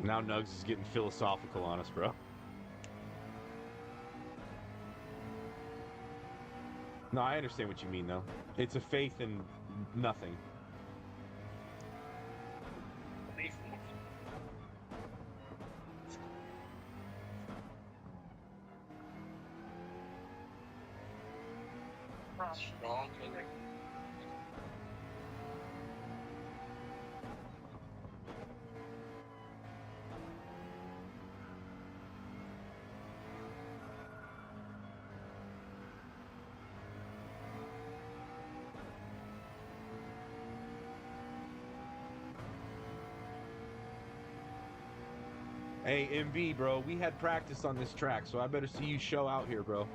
Now Nugs is getting philosophical on us, bro. No, I understand what you mean, though. It's a faith in nothing. Believe me. Strong connect. Hey, MB, bro, we had practice on this track, so I better see you show out here, bro.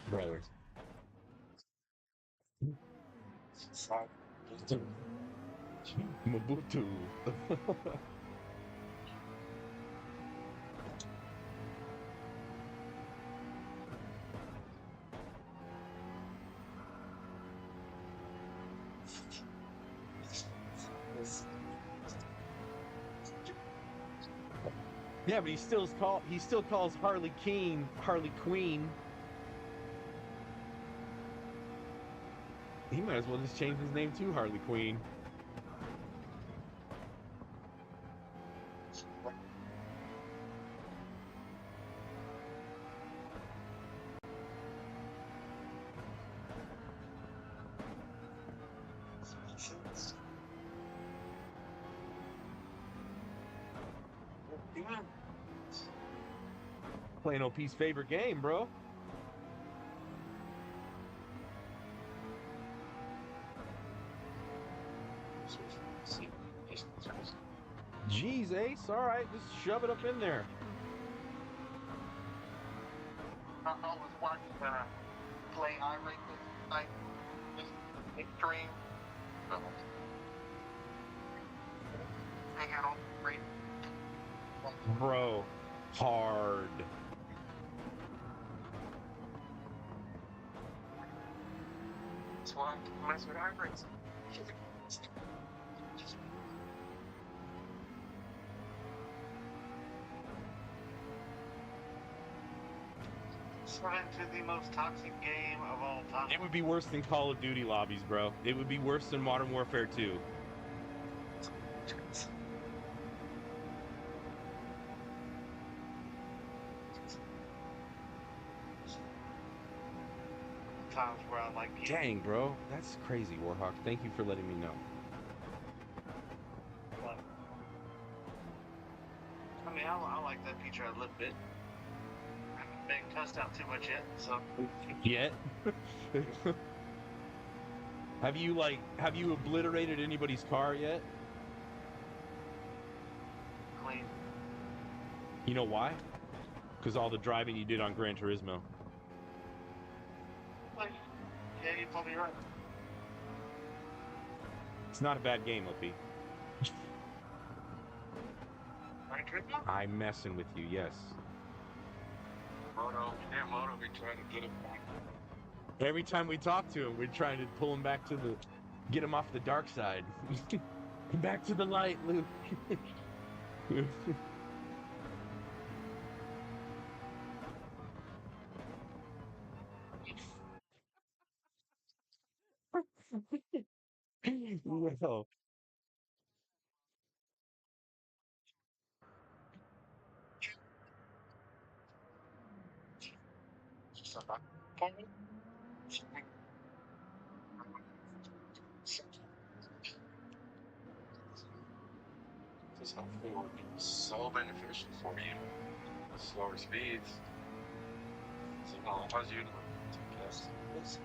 Brothers. Mobutu. Yeah, but he still calls Harley Quinn Harley Queen. He might as well just change his name to Harley Quinn. Playing OP's favorite game, bro. Jeez, Ace. All right, just shove it up in there. I was watching play irate with like extreme. Hang out on the break. Bro, hard. That's why I mess with irates. It's right into the most toxic game of all time. It would be worse than Call of Duty lobbies, bro. It would be worse than Modern Warfare 2. Times where I like Dang, bro. That's crazy, Warhawk. Thank you for letting me know. I mean, I like that feature a little bit. I haven't been cussed out too much yet, so. Yet? Have you obliterated anybody's car yet? Clean. You know why? Because all the driving you did on Gran Turismo. Like, yeah, you're probably right. It's not a bad game, OP. Right, Turismo? I'm messing with you, yes. Moto be trying to get it back. Every time we talk to him, we're trying to pull him back to get him off the dark side. Back to the light, Luke. Well, Just about point. This hopefully will be so beneficial for you. Slower speeds. So allows you to guess. It's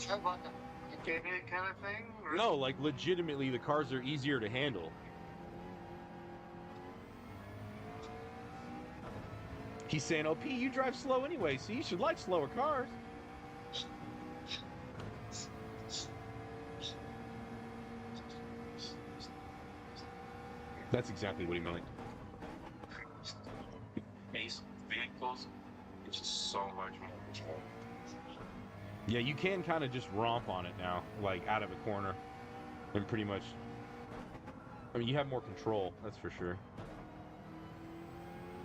kind of like a gaming kind of thing. Or? no, like legitimately, the cars are easier to handle. He's saying, "OP, you drive slow anyway, so you should like slower cars." That's exactly what he meant. Ace vehicles, it's just so much more control. Yeah, you can kind of just romp on it now, like out of a corner, and pretty much. I mean, you have more control, that's for sure.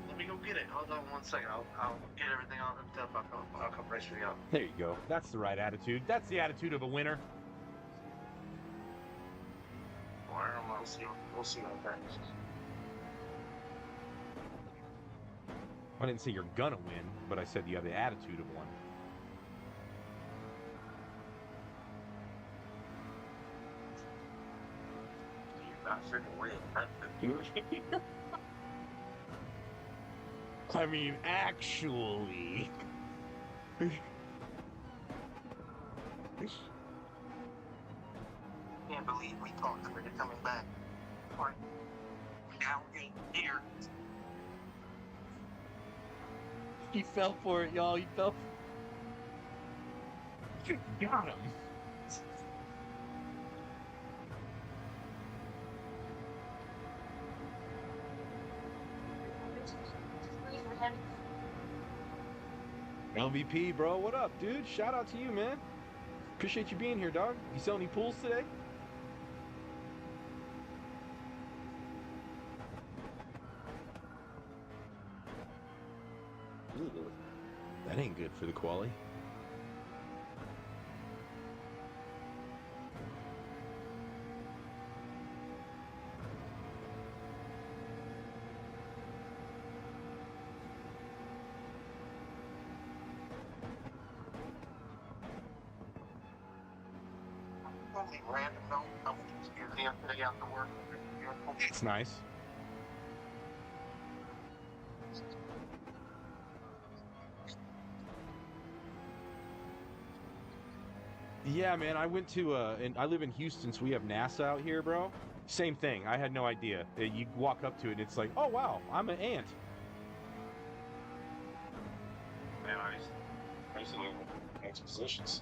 Let me go get it. Hold on 1 second. I'll get everything all hooked up. I'll come race for you out. There you go. That's the right attitude. That's the attitude of a winner. We'll see what happens. I didn't say you're gonna win, but I said you have the attitude of one. You're not freaking win. I mean, actually. Can't believe we talked to her coming back. Right. Now here. He fell for it, y'all. He fell. Got him. LVP, bro. What up, dude? Shout out to you, man. Appreciate you being here, dog. You sell any pools today? That ain't good for the quali. Only random note, I went to the museum today after work. It's nice. Yeah, man. I went to and I live in Houston, so we have NASA out here, bro. Same thing. I had no idea. You walk up to it, and it's like, oh wow, I'm an ant. Man, I used to live in expositions.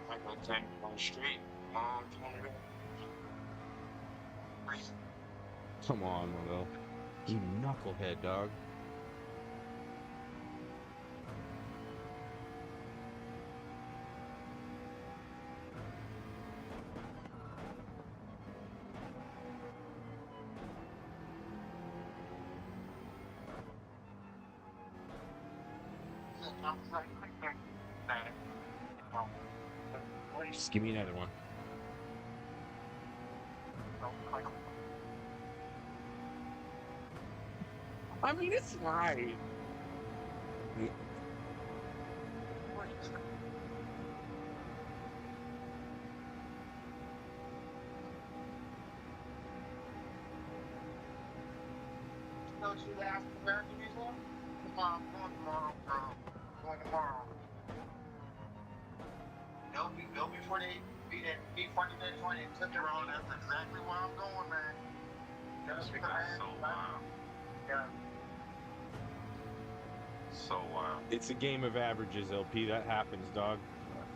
I got tanked on the street. Mom told me Come on, Will. You knucklehead, dog. Just give me another one. I mean, it's right. Go to the African American Museum? I'm going tomorrow, bro. I'm going tomorrow. Know before they beat 40 minutes when they took it wrong. That's exactly where I'm going, man. That's so wild. Yeah. So wild. It's a game of averages, LP. That happens, dog.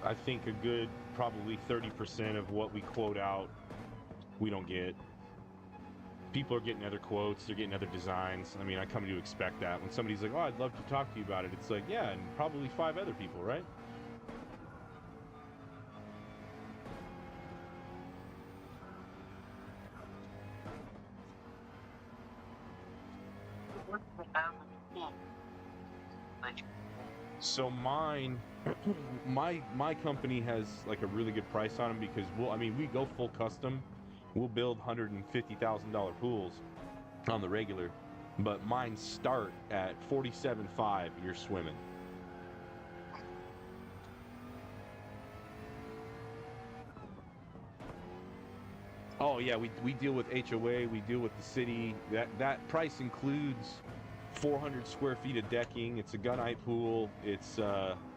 I think a good probably 30% of what we quote out, we don't get. People are getting other quotes, they're getting other designs. I mean, I come to expect that. When somebody's like, oh, I'd love to talk to you about it, it's like, yeah, and probably 5 other people, right? So mine, my company has like a really good price on them because we go full custom. We'll build $150,000 pools on the regular, but mine start at 47.5. You're swimming. Oh yeah, we deal with HOA, we deal with the city. That price includes 400 square feet of decking. It's a gunite pool. It's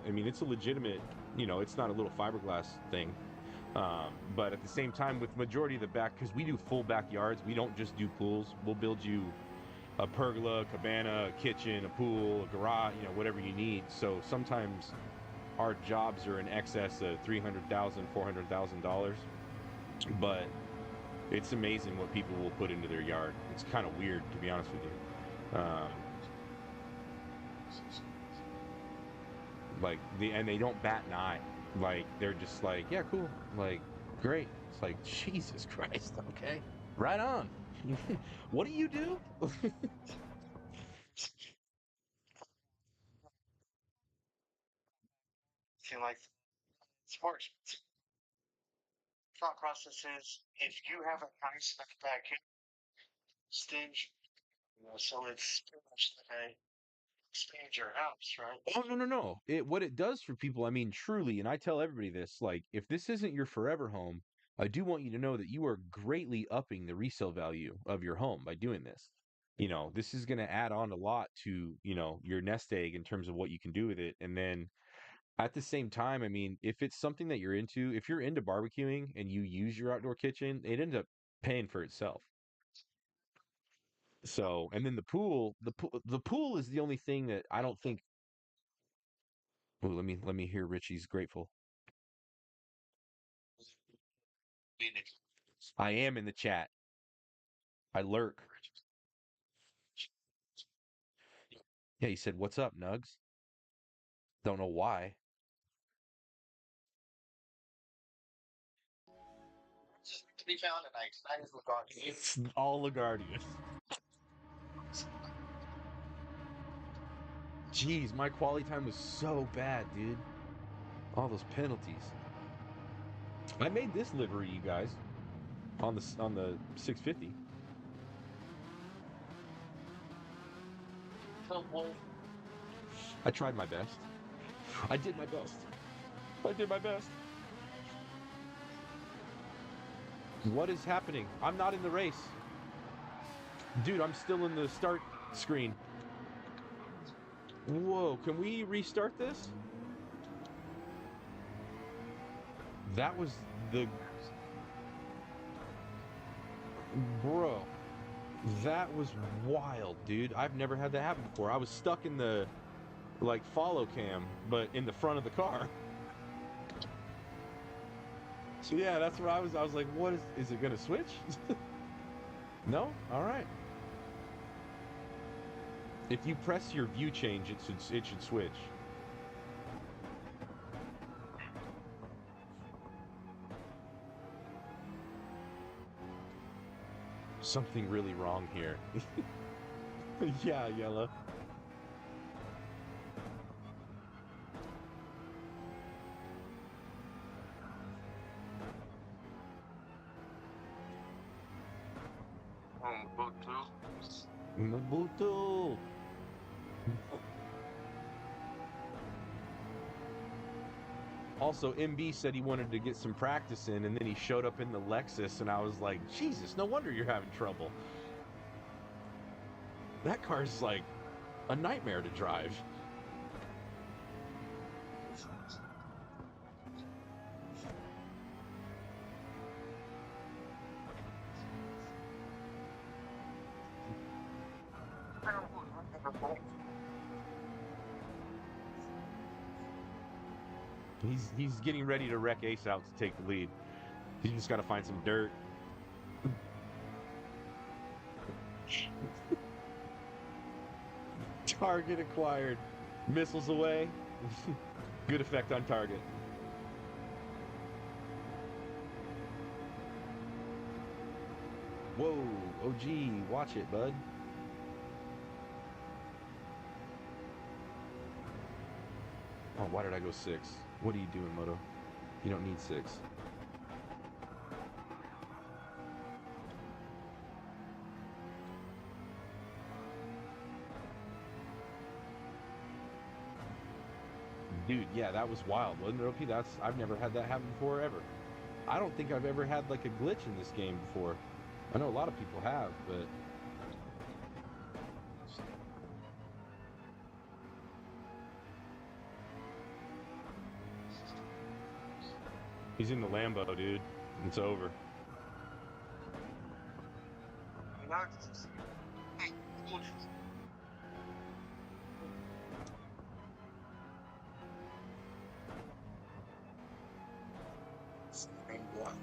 it's a legitimate. It's not a little fiberglass thing. But at the same time, with majority of the back, because we do full backyards, we don't just do pools. We'll build you a pergola, a cabana, a kitchen, a pool, a garage, whatever you need. So sometimes our jobs are in excess of $300,000, $400,000, but it's amazing what people will put into their yard. It's kind of weird, to be honest with you. And they don't bat an eye. Like they're just like, yeah, cool, like great. It's like Jesus Christ, okay, right on. What do you do? Seem like sports. Thought process is if you have a nice backyard, stingy, so it's pretty much like a expand your house, right? Oh no, no, no. What it does for people, I mean, truly, and I tell everybody this, like, if this isn't your forever home, I do want you to know that you are greatly upping the resale value of your home by doing this. This is going to add on a lot to, your nest egg in terms of what you can do with it. And then at the same time, I mean, if it's something that you're into, if you're into barbecuing and you use your outdoor kitchen, it ends up paying for itself. So, and then the pool is the only thing that I don't think. Oh, let me hear Richie's grateful. I am in the chat. I lurk. Yeah, he said, "What's up, Nugs?" Don't know why. Just to be found tonight. Tonight is regardless. It's all LaGuardia. Jeez, my quality time was so bad, dude. All those penalties. I made this livery, you guys, on the 650. I tried my best. I did my best. I did my best. What is happening? I'm not in the race. Dude, I'm still in the start screen. Whoa, can we restart this? That was the... Bro, that was wild, dude. I've never had that happen before. I was stuck in the, like, follow cam, but in the front of the car. So yeah, that's what I was like, what is it gonna switch? No? Alright. If you press your view change, it should switch. Something really wrong here. Yeah, Yellow. Mabuto. Also, MB said he wanted to get some practice in, and then he showed up in the Lexus, and I was like, Jesus, no wonder you're having trouble. That car's like a nightmare to drive. He's getting ready to wreck Ace out to take the lead. He's just got to find some dirt. Target acquired. Missiles away. Good effect on target. Whoa, OG, watch it, bud. Oh, why did I go 6? What are you doing, Moto? You don't need 6. Dude, yeah, that was wild, wasn't it, OP? I've never had that happen before, ever. I don't think I've ever had, like, a glitch in this game before. I know a lot of people have, but... He's in the Lambo, dude. It's over.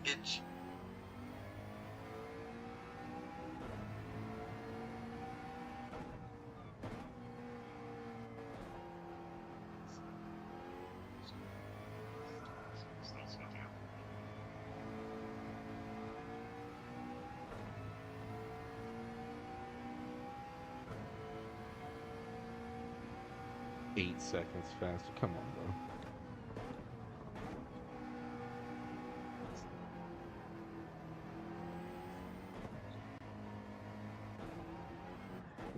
Itch. Eight seconds faster. Come on, bro.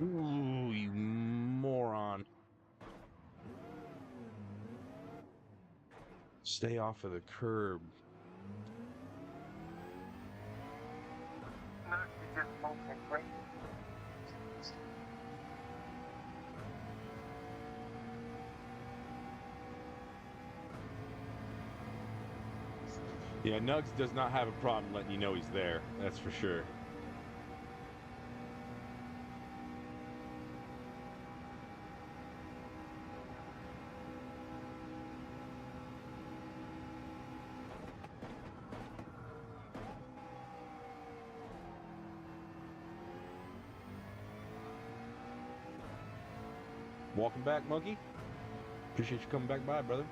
Ooh, you moron. Stay off of the curb. Yeah, Nugs does not have a problem letting you know he's there. That's for sure. Welcome back, Monkey. Appreciate you coming back by, brother.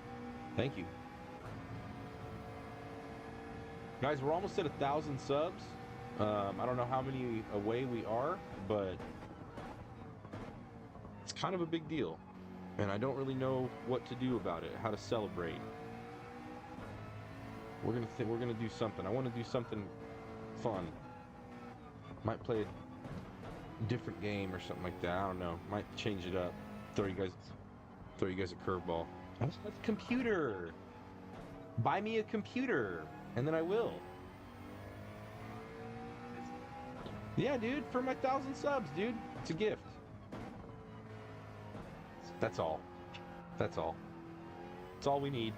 Thank you. Guys, we're almost at 1,000 subs. I don't know how many away we are, but it's kind of a big deal. And I don't really know what to do about it, how to celebrate. We're gonna do something. I want to do something fun. Might play a different game or something like that. I don't know. Might change it up. Throw you guys a curveball. I want a computer. Buy me a computer, and then I will. Yeah, dude, for my 1,000 subs, dude. It's a gift. That's all. That's all. That's all we need.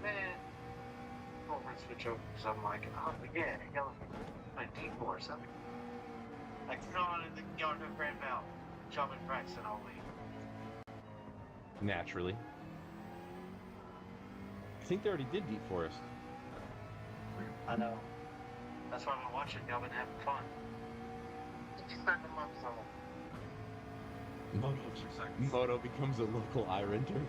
Man, I'm gonna switch over because I'm like, oh yeah, yellow, like D4 or something. Like throwing in the yard of Grand Bell, jumping practicing all week. Naturally. I think they already did Deep Forest. I know. That's why I've been watching. Y'all been having fun. You spent the month on Moto becomes a local iRenter.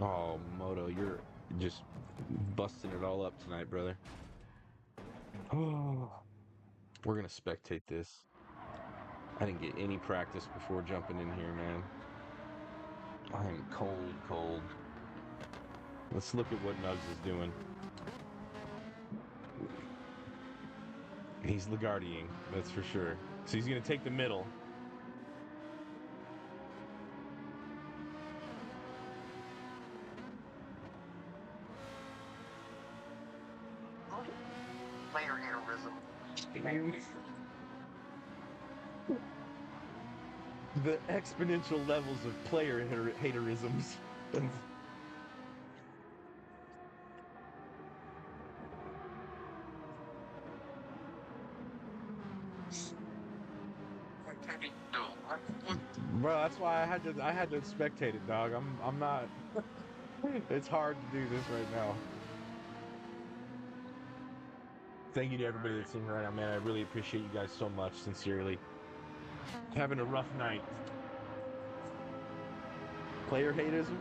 Oh, Moto, you're just busting it all up tonight, brother. Oh, we're gonna spectate this. I didn't get any practice before jumping in here, man. I am cold. Let's look at what Nugs is doing. He's Lagardying, that's for sure. So he's gonna take the middle. player heroism. The exponential levels of player haterisms. Bro, that's why I had to spectate it, dog. I'm not. It's hard to do this right now. Thank you to everybody that's in right now, man. I really appreciate you guys so much, sincerely. Having a rough night. Player hateism?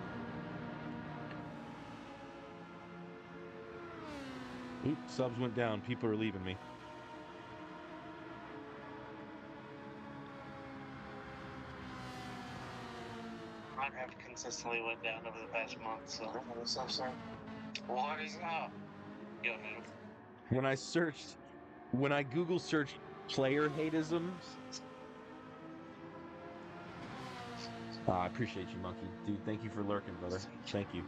Oop, subs went down. People are leaving me. Mine have consistently went down over the past month, so. What is up? Yo, man. When I Google searched player hateism, I appreciate you, Monkey. Dude, thank you for lurking, brother. Thank you.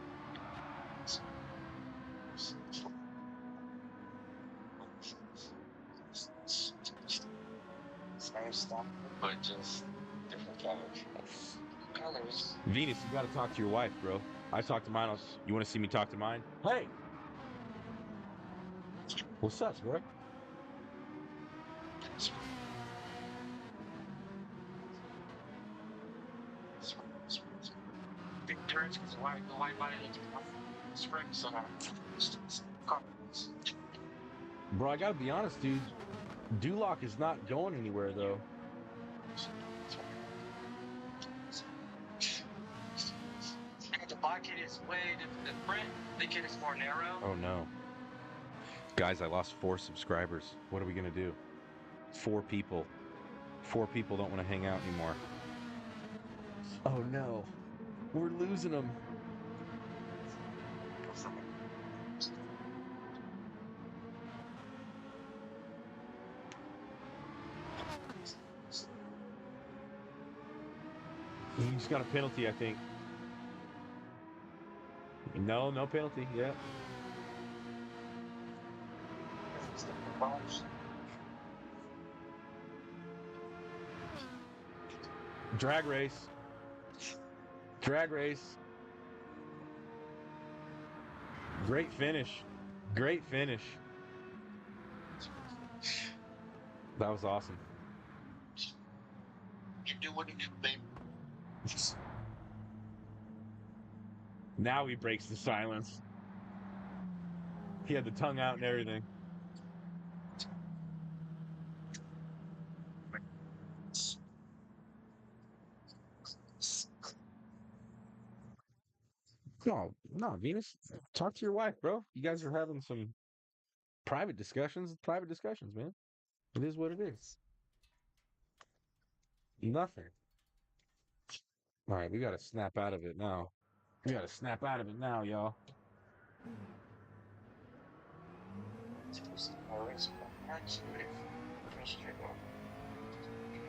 Same stuff, but just different colors. Colors. Venus, you gotta talk to your wife, bro. I talked to mine. You wanna see me talk to mine? Hey! What's up, bro? Big turns because the white body spring, so. Bro, I gotta be honest, dude. Duloc is not going anywhere, though. The black kid is way different. The kid is more narrow. Oh, no. Guys, I lost 4 subscribers. What are we gonna do? 4 people. 4 people don't want to hang out anymore. Oh, no. We're losing them. He just got a penalty, I think. No penalty. Yeah. Drag race. Drag race. Great finish. Great finish. That was awesome. You do what you do, baby. Now he breaks the silence. He had the tongue out and everything. No, no, Venus. Talk to your wife, bro. You guys are having some private discussions. Private discussions, man. It is what it is. Nothing. All right, we got to snap out of it now. We got to snap out of it now, y'all. Actually, frustrating.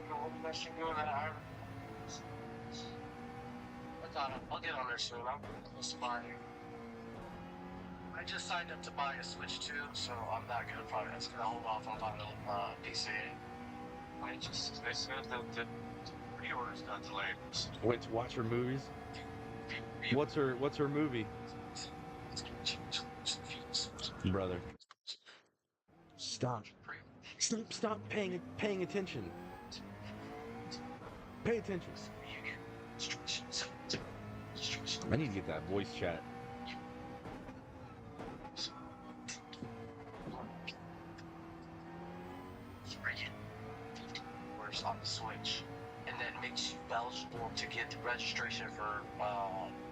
What must you do that I thought I'll get on there soon. I'm close to buying. I just signed up to buy a Switch 2, so I'm not gonna probably that's gonna hold off on buying a PC. They said that the pre-orders got delayed. Wait to watch her movies. What's her movie? Brother. Stop paying attention. Pay attention. I need to get that voice chat. On the Switch, and that makes you eligible to get the registration for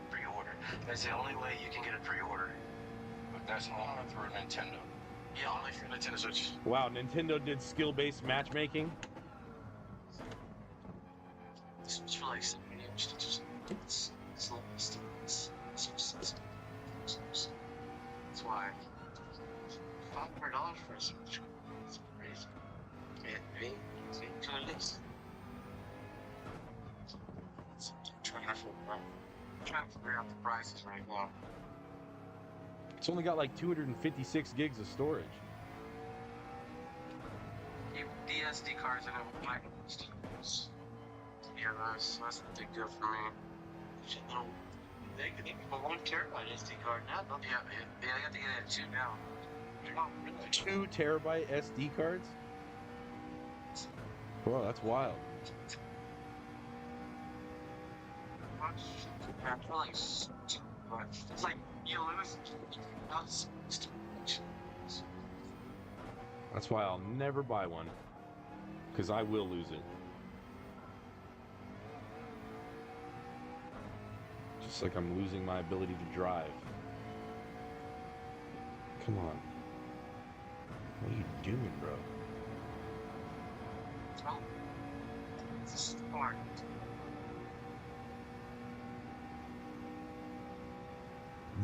pre-order. That's the only way you can get a pre-order. But that's only through Nintendo. Yeah, only for Nintendo Switch. Wow, Nintendo did skill-based matchmaking. This was for like 7 years. It's that's why $500 for a Switch. It's crazy. Trying to figure out the prices right now. It's only got like 256 gigs of storage. The SD cards in it, like, yeah, that's what they do for me. They could even put 1 terabyte SD card now. Yeah, I got to get it 2 now. Really. 2 terabyte SD cards? Bro, that's wild. I feel like it's too much. It's like you lose. That's why I'll never buy one. Because I will lose it. Just like I'm losing my ability to drive. Come on. What are you doing, bro? It's smart.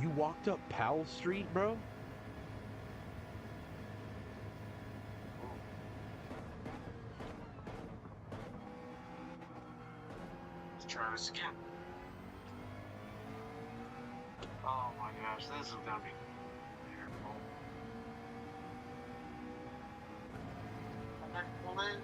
You walked up Powell Street, bro? Let's try this again. Oh my gosh, this is gonna be terrible. I'm not gonna live.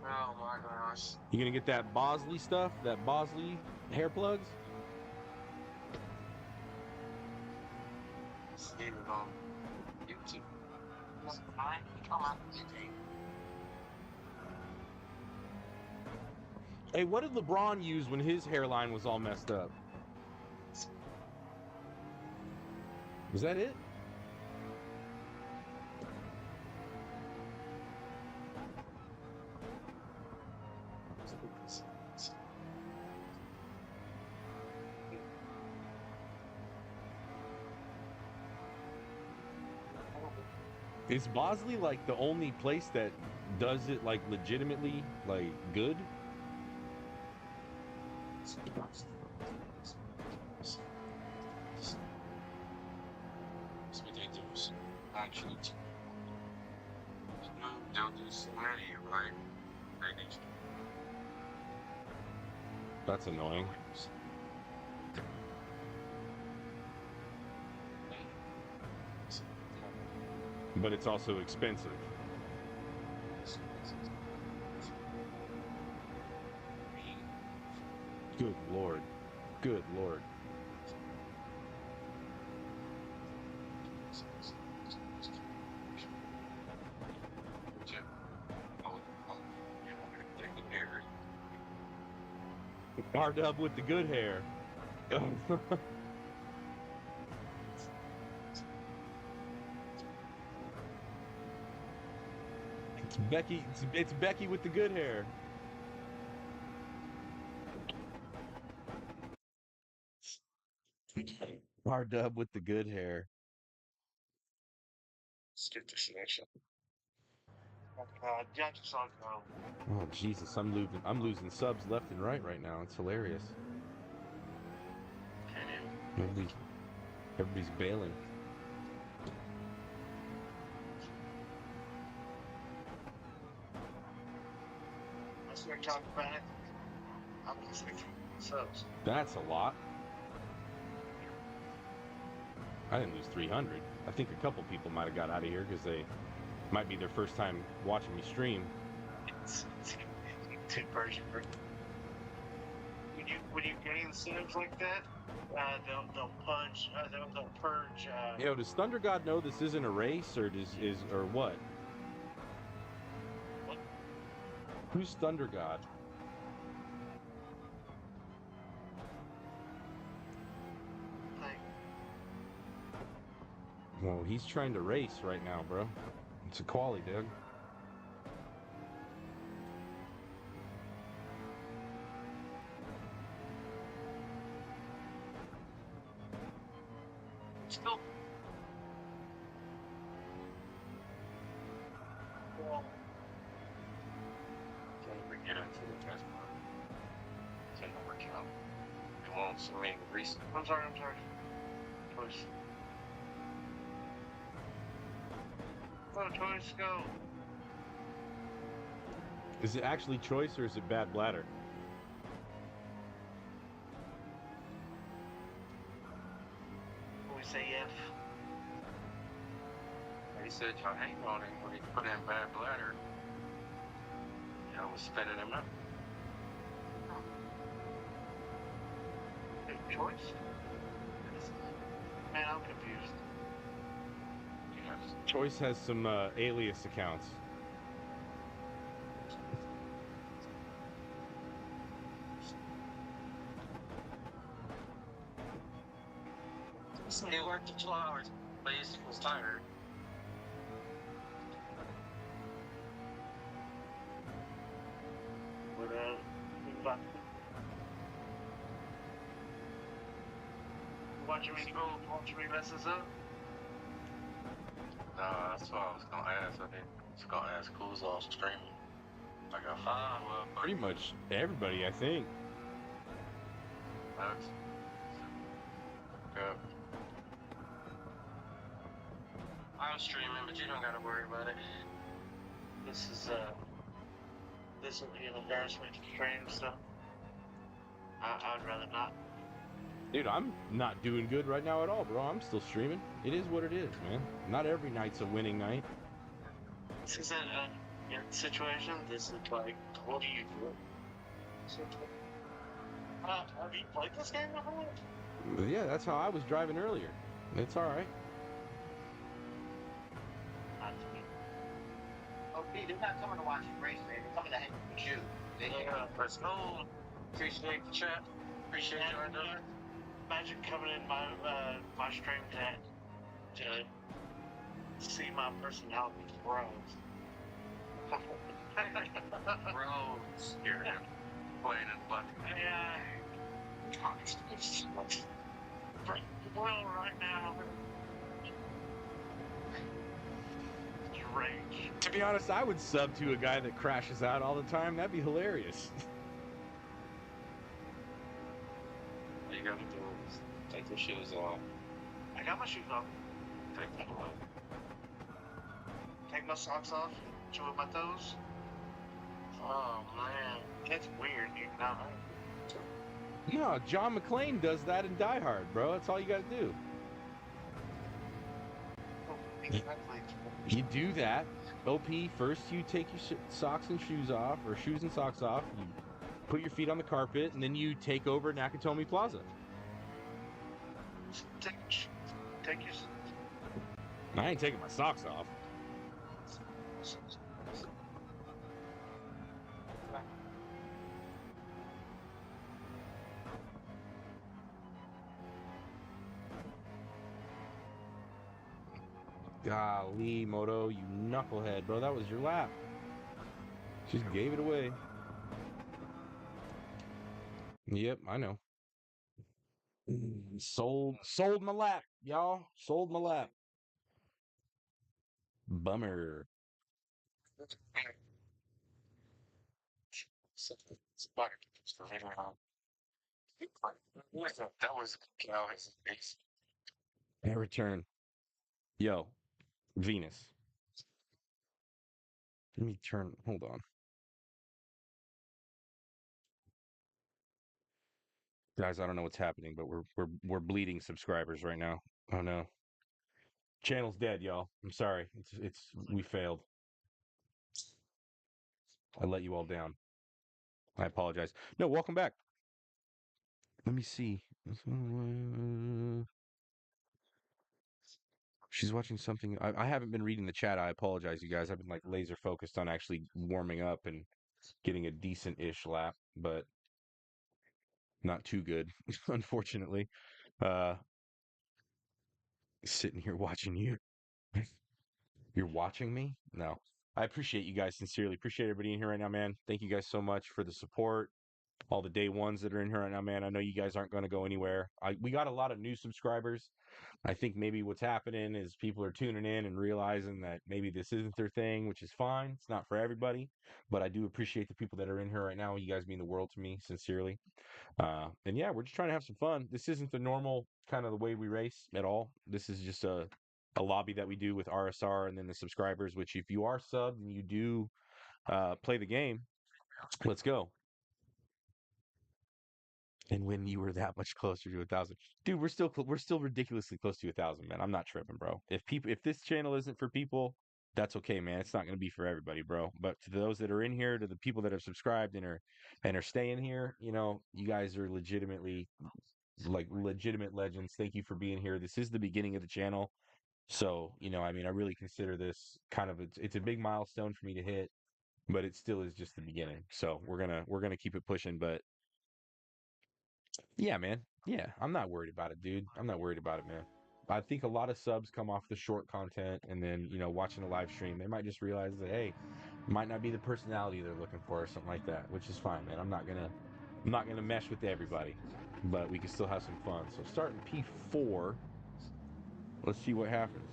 Oh my gosh. You gonna get that Bosley stuff? That Bosley hair plugs? See it on YouTube. Fine, come on, Hey, what did LeBron use when his hairline was all messed up? Was that it? Is Bosley like the only place that does it like legitimately like good? Actually, don't do so many, right? That's annoying. But it's also expensive. Good Lord. Good Lord. R-Dub with the good hair. It's Becky. It's Becky with the good hair. R-Dub with the good hair. Skip this connection. Yeah, just on go. Oh Jesus, I'm losing subs left and right now. It's hilarious. Everybody's bailing. Let's start talking about it. I'm listening to subs. That's a lot. I didn't lose 300. I think a couple people might have got out of here because they might be their first time watching me stream. It's too Persian. When you gain subs like that, they'll purge. They'll purge. Yo, does Thunder God know this isn't a race, or or what? What? Who's Thunder God? Like, Well, he's trying to race right now, bro. It's a quali, dude. still. Well, can't even get into the test part. Can't work out. It won't so many recent. I'm sorry. Push. Go, Toys, go. Is it actually choice or is it bad bladder? We say F. He said y'all hating on him when he put in bad bladder. Y'all was spinning him up. Hey, choice? Man, I'm confused. Choice has some alias accounts. He worked for 2 hours, but he was tired. But, watching me mess this up? No, that's what I was gonna ask. I was gonna ask who's off streaming. I got well, Pretty much everybody, I think. That's good. I'm streaming, but you don't gotta worry about it. This will be an embarrassment to stream, so I'd rather not. Dude, I'm not doing good right now at all, bro. I'm still streaming. It is what it is, man. Not every night's a winning night. This isn't a situation. This is like, what do you do? Have you played this game before? Yeah, that's how I was driving earlier. It's all right. Oh, Pete, they're not coming to watch you race, man. They're coming to hang with you. Let's go. Appreciate the chat. Appreciate you, RW. Imagine coming in my stream to see my personality grows. Grows. You're playing in butt. Yeah. It's well right now. Rage. To be honest, I would sub to a guy that crashes out all the time. That'd be hilarious. All you gotta do is take your shoes off. I got my shoes off. Take them off. Take my socks off. Chew with my toes. Oh man, that's weird, dude. No, John McClane does that in Die Hard, bro. That's all you gotta do. Exactly. You do that. OP, first you take your socks and shoes off, or shoes and socks off. You put your feet on the carpet, and then you take over Nakatomi Plaza. Take your. I ain't taking my socks off. Golly, Moto, you knucklehead, bro. That was your lap. Just gave it away. Yep, I know. Sold my lap, y'all. Sold my lap. Bummer. That was Calvin's base. And return. Yo, Venus. Let me turn. Hold on. Guys, I don't know what's happening, but we're bleeding subscribers right now. Oh no. Channel's dead, y'all. I'm sorry. It's we failed. I let you all down. I apologize. No, welcome back. Let me see. She's watching something. I haven't been reading the chat. I apologize, you guys. I've been like laser focused on actually warming up and getting a decent-ish lap, but not too good, unfortunately. Uh, Sitting here watching you. You're watching me? No. I appreciate you guys sincerely. Appreciate everybody in here right now, man. Thank you guys so much for the support. All the day ones that are in here right now, man. I know you guys aren't going to go anywhere. We got a lot of new subscribers. I think maybe what's happening is people are tuning in and realizing that maybe this isn't their thing, which is fine. It's not for everybody, but I do appreciate the people that are in here right now. You guys mean the world to me, sincerely. And yeah, we're just trying to have some fun. This isn't the normal kind of the way we race at all. This is just a lobby that we do with RSR and then the subscribers, which if you are subbed and you do play the game, let's go. And when you were that much closer to 1,000, dude, we're still ridiculously close to 1,000, man. I'm not tripping, bro. If this channel isn't for people, that's okay, man. It's not going to be for everybody, bro. But to those that are in here, to the people that have subscribed and are staying here, you know, you guys are legitimately like legitimate legends. Thank you for being here. This is the beginning of the channel, so you know, I mean, I really consider this kind of it's a big milestone for me to hit, but it still is just the beginning. So we're gonna keep it pushing, but. Yeah, man. Yeah, I'm not worried about it, dude. I'm not worried about it, man. I think a lot of subs come off the short content and then, you know, watching a live stream, they might just realize that, hey, might not be the personality they're looking for or something like that, which is fine, man. I'm not gonna mesh with everybody, but we can still have some fun. So starting P4, let's see what happens.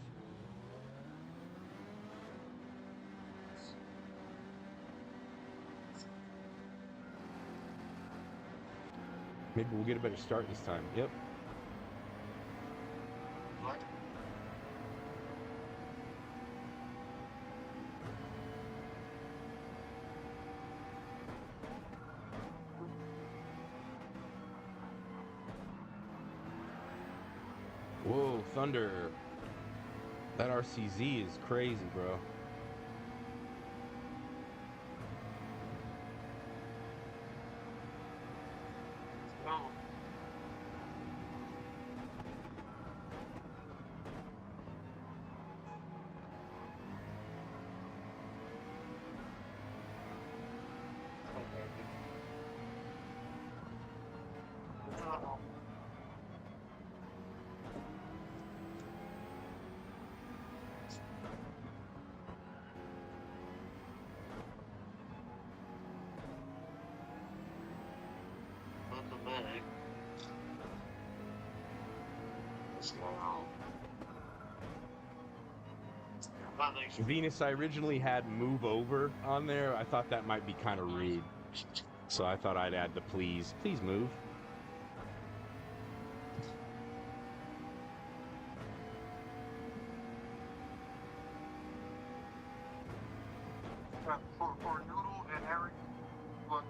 Maybe we'll get a better start this time. Yep. What? Whoa, Thunder. That RCZ is crazy, bro. No. No. Not the bag. Let's go. Not next week. Venus, I originally had move over on there. I thought that might be kind of rude. So I thought I'd add the please. Please move. For Noodle and Eric, what?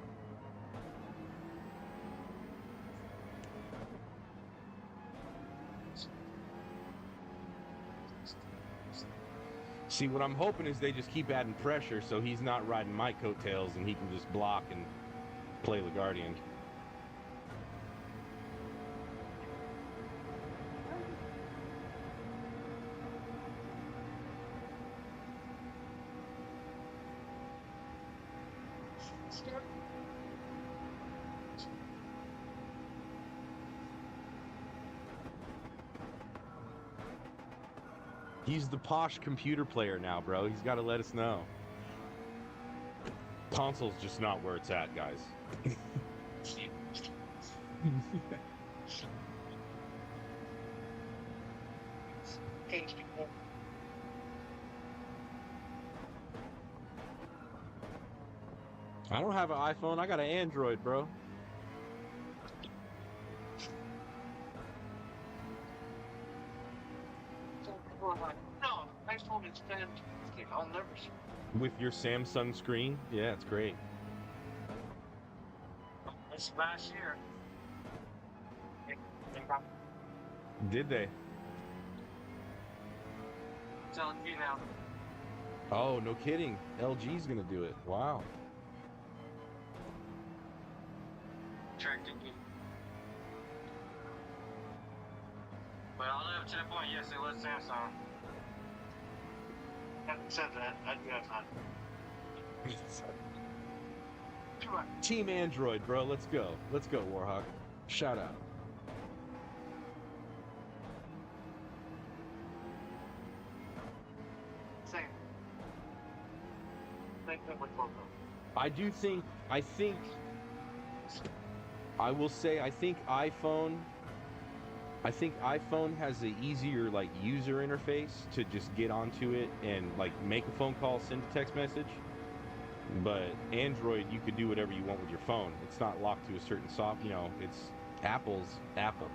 See, what I'm hoping is they just keep adding pressure so he's not riding my coattails and he can just block and play the Guardian. He's the posh computer player now, bro. He's got to let us know. Console's just not where it's at, guys. I don't have an iPhone. I got an Android, bro. No, iPhone is fantastic. I'll never. With your Samsung screen? Yeah, it's great. This last year. Did they? Telling you now. Oh, no kidding. LG's gonna do it. Wow. Attracted you. But I'll live to the point, yes, it was Samsung. Having said that, I do have time. Team Android, bro. Let's go. Let's go, Warhawk. Shout out. Same. Same thing with Coco. I will say, I think iPhone has an easier, like, user interface to just get onto it and, like, make a phone call, send a text message. But Android, you could do whatever you want with your phone. It's not locked to a certain soft, it's Apple's Apple.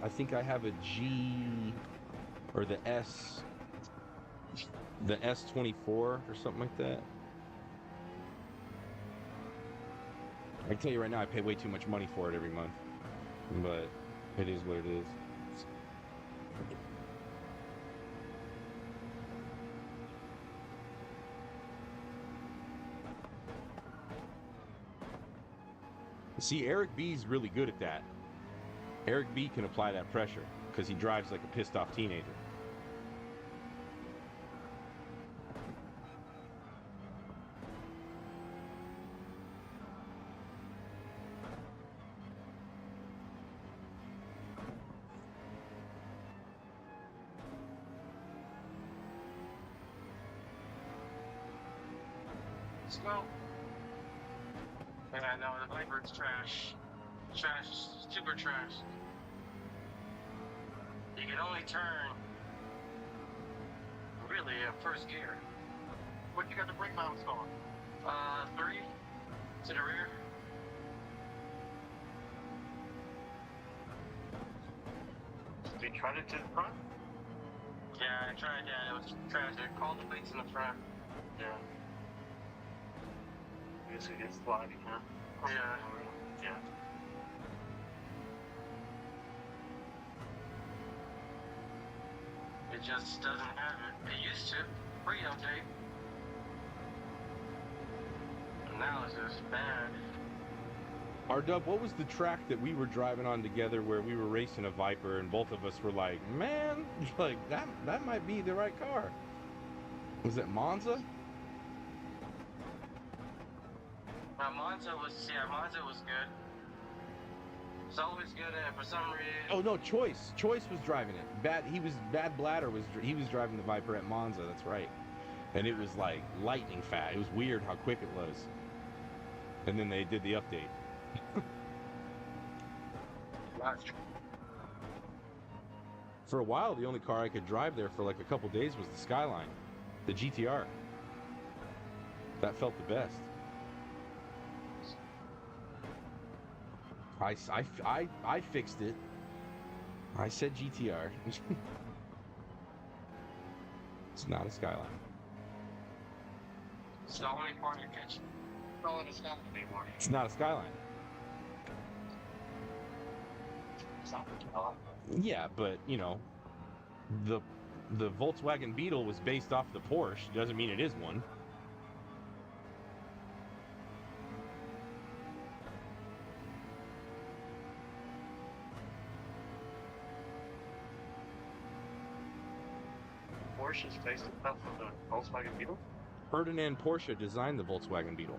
I think I have a G or the S24 or something like that. I can tell you right now, I pay way too much money for it every month, but it is what it is. See, Eric B's really good at that. Eric B can apply that pressure because he drives like a pissed off teenager. Let's go. And I know the Blackbird's trash. Trash, super trash. You can only turn, really, first gear. What you got the brake mounts on? 3 to the rear. Did you try it to the front? Yeah, I tried that. It was trash. They called the weights in the front. Yeah. I guess it gets sliding, huh? Yeah. Yeah. It just doesn't have it. It used to. Pre-update. And now it's just bad. R-Dub, what was the track that we were driving on together where we were racing a Viper and both of us were like, man, like that might be the right car? Was it Monza? Monza was good. It's always good at, for some reason. Oh no, Choice was driving it. Bad Bladder was driving the Viper at Monza. That's right. And it was like lightning fast. It was weird how quick it was. And then they did the update. For a while, the only car I could drive there for like a couple days was the Skyline, the GTR. That felt the best. I fixed it. I said GTR. It's not a Skyline. It's the only part you catch. No, it's not anymore. It's not a Skyline. It's not a Yeah, but the Volkswagen Beetle was based off the Porsche. Doesn't mean it is one. Porsche is based off of the Volkswagen Beetle? Ferdinand Porsche designed the Volkswagen Beetle.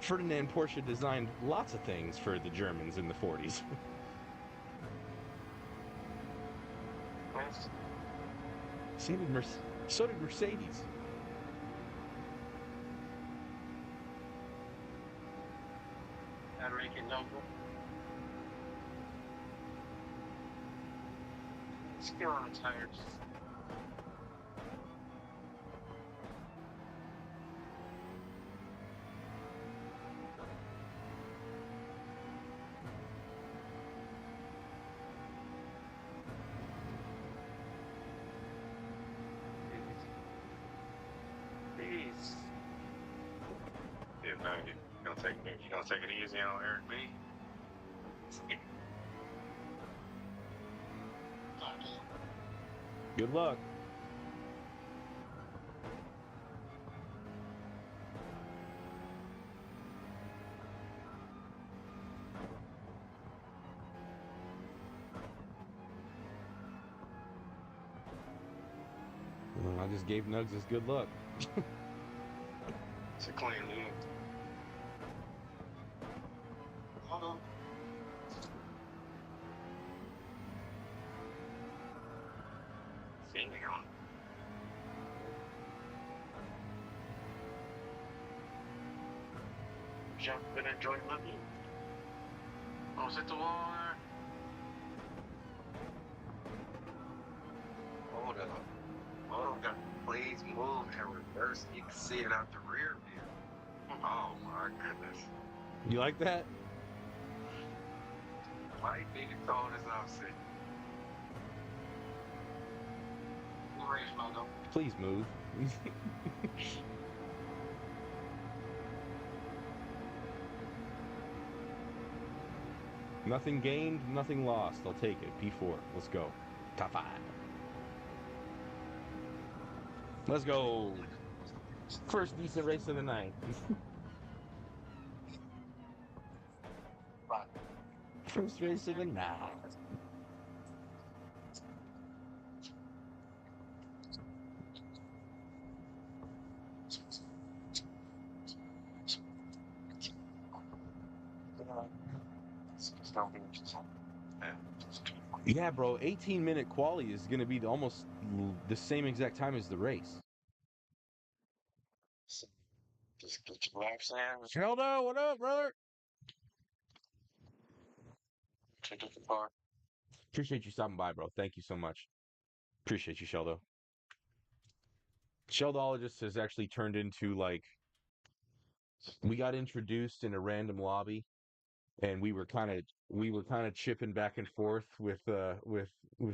Ferdinand Porsche designed lots of things for the Germans in the 40s. Yes. So did Mercedes. Gotta make it noble. Skill on the tires. Please. Yeah, no, you gonna take it easy on Eric B. Good luck. Well, I just gave Nugs his good luck. It's a clean loop. Hold on. Feeling on. Jump and enjoy my view. Oh, is it the wall there? Hold up. Hold up. Please move and reverse. You can see it out the rear view. Oh my goodness. You like that? Why you think it's all this opposite? Race logo. Please move. Nothing gained, nothing lost. I'll take it. P4. Let's go. Top 5. Let's go. First decent race of the night. First race of the night. Yeah, bro. 18-minute quali is going to be almost the same exact time as the race. Just get your laps in. Sheldo, what up, brother? Take it apart. Appreciate you stopping by, bro. Thank you so much. Appreciate you, Sheldo. Sheldologist has actually turned into like we got introduced in a random lobby and we were kind of chipping back and forth with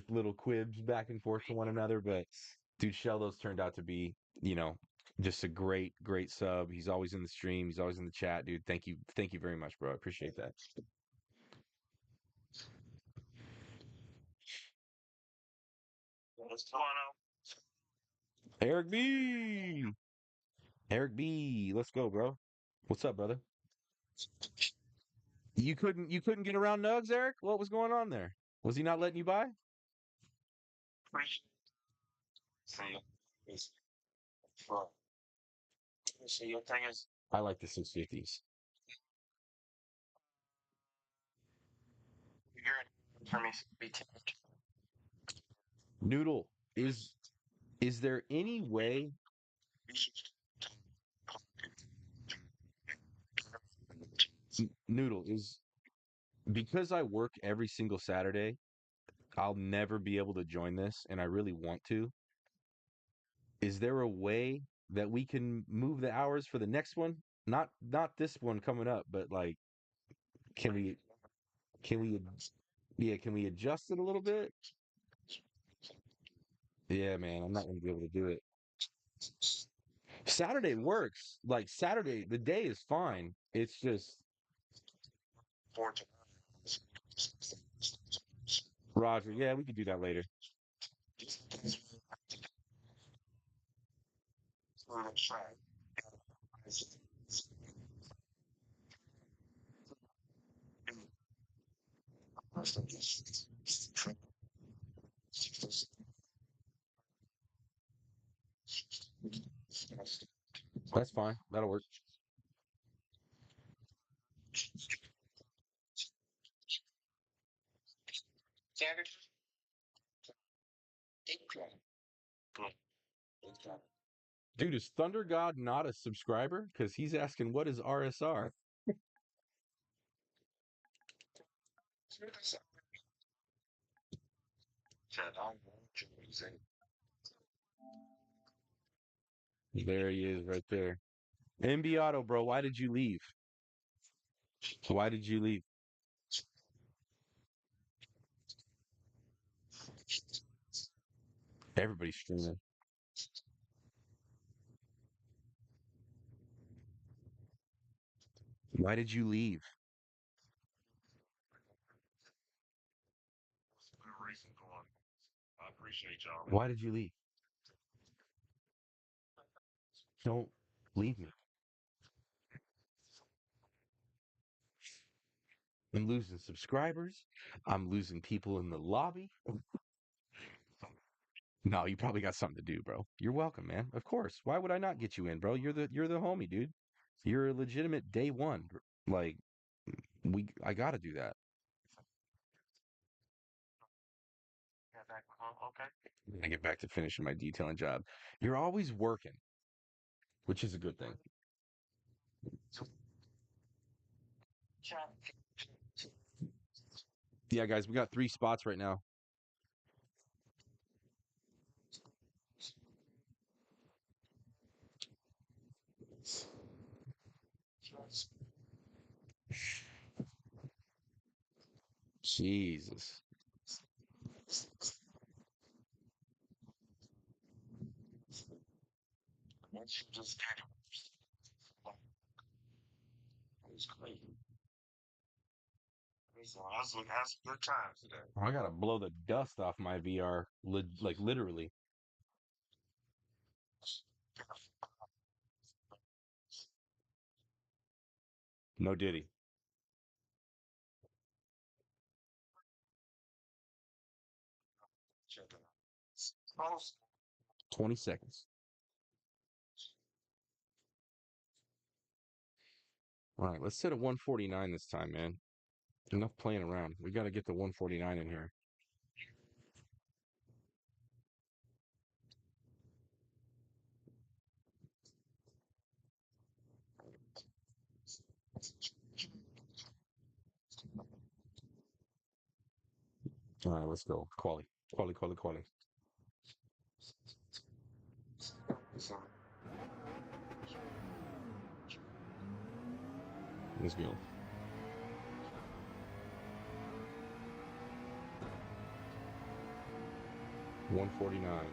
little quibs back and forth to one another, but dude, Sheldo's turned out to be, just a great sub. He's always in the stream, he's always in the chat, dude. Thank you very much, bro. I appreciate that. What's going on? Eric B. Eric B. Let's go, bro. What's up, brother? You couldn't get around Nugs, Eric? What was going on there? Was he not letting you by? See, it's fun. See, your thing is I like the 650s. you're for me to be tempted. Noodle, is there any way Noodle is because I work every single Saturday, I'll never be able to join this and I really want to. Is there a way that we can move the hours for the next one? Not this one coming up, but like can we can we yeah, can we adjust it a little bit? Yeah, man, I'm not going to be able to do it. Saturday works. Like Saturday, the day is fine. It's just Fortune. Roger. Yeah, we could do that later. That's fine. That'll work. Dude, is Thunder God not a subscriber? Because he's asking, what is RSR? There he is right there. MB Auto, bro, why did you leave? Why did you leave? Everybody's streaming. Why did you leave? I appreciate y'all. Why did you leave? Don't leave me. I'm losing subscribers. I'm losing people in the lobby. No, you probably got something to do, bro. You're welcome, man. Of course. Why would I not get you in, bro? You're the homie, dude. You're a legitimate day one. Like I gotta do that. I get back to finishing my detailing job. You're always working, which is a good thing. Yeah, guys, we got 3 spots right now. Jesus. Once you just get it, it's crazy. So that's good times today. I gotta blow the dust off my VR, like literally. No Diddy. 20 seconds. All right, let's set a 149 this time, man. Enough playing around. We got to get the 149 in here. All right, let's go. Quali. Let's go. $149.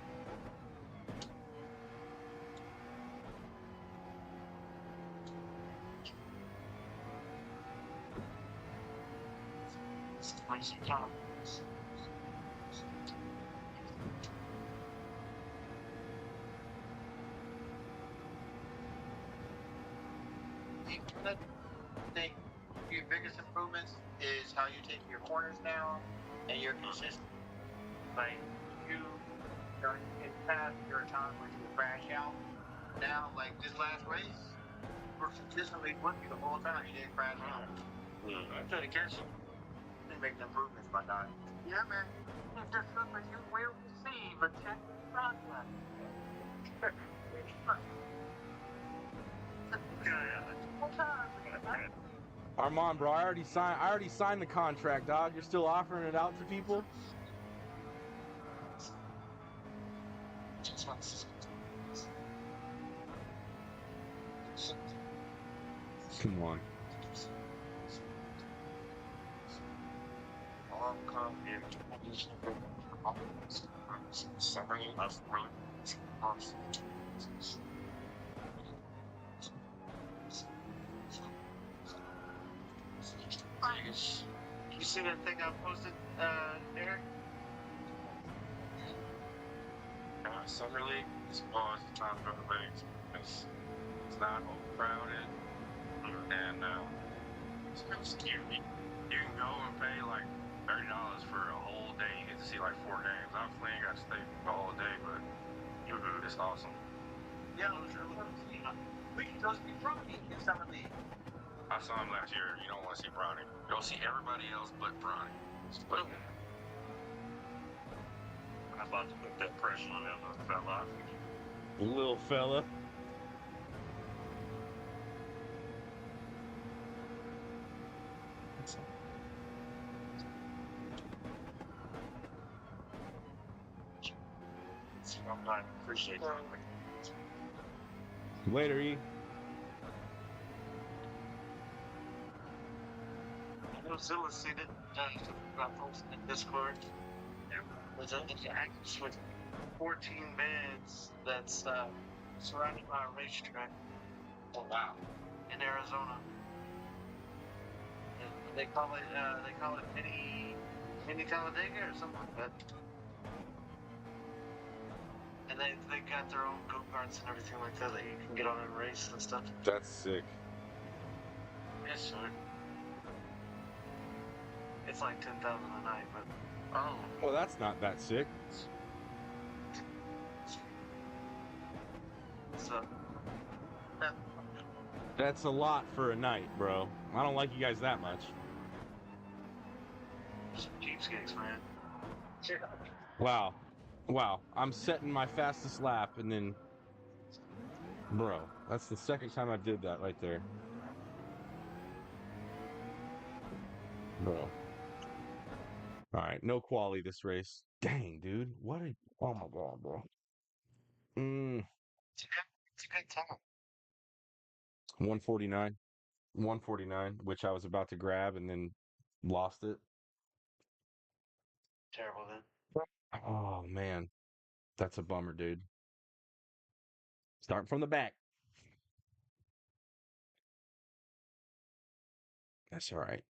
I think your biggest improvements is how you take your corners down and your consistent. Like you, during in the past, there are times where you would crash out. Now, like this last race, you were consistently with you the whole time. You didn't crash out. I try to catch you. You make improvements by not. Yeah, man. If this super you will receive a check contract. Armand, bro, I already signed the contract, dog. You're still offering it out to people? Come on. You see that thing I posted, Eric? Summer League is always the time to go to leagues because it's not overcrowded and it's cute. You can go and pay like $30 for a whole day. You get to see like 4 games. Obviously, you got to stay for all day, but it's awesome. Yeah, we can go see Brownie in Summer League. I saw him last year. You don't want to see Bronny. Go see everybody else but Bronny. But I'm about to put that pressure on him, fella. Little fella. I appreciate that. Later, E. I know Zilla seen it. Got posted in Discord. There's a actress with 14 beds that's surrounded by a racetrack. Oh wow! In Arizona, and they call it mini Talladega or something like that. And they got their own go karts and everything like that you can get on and race and stuff. That's sick. Yes, sir. It's like 10,000 a night, but Well, that's not that sick. so That's a lot for a night, bro. I don't like you guys that much. cheapskates, man. Wow. Wow. I'm setting my fastest lap and then... Bro, that's the second time I did that right there. Bro. Alright, no quality this race. Dang, dude. What a... Oh my god, bro. It's a good time. 149. 149, which I was about to grab and then lost it. Terrible then. Oh, man. That's a bummer, dude. Starting from the back. That's all right.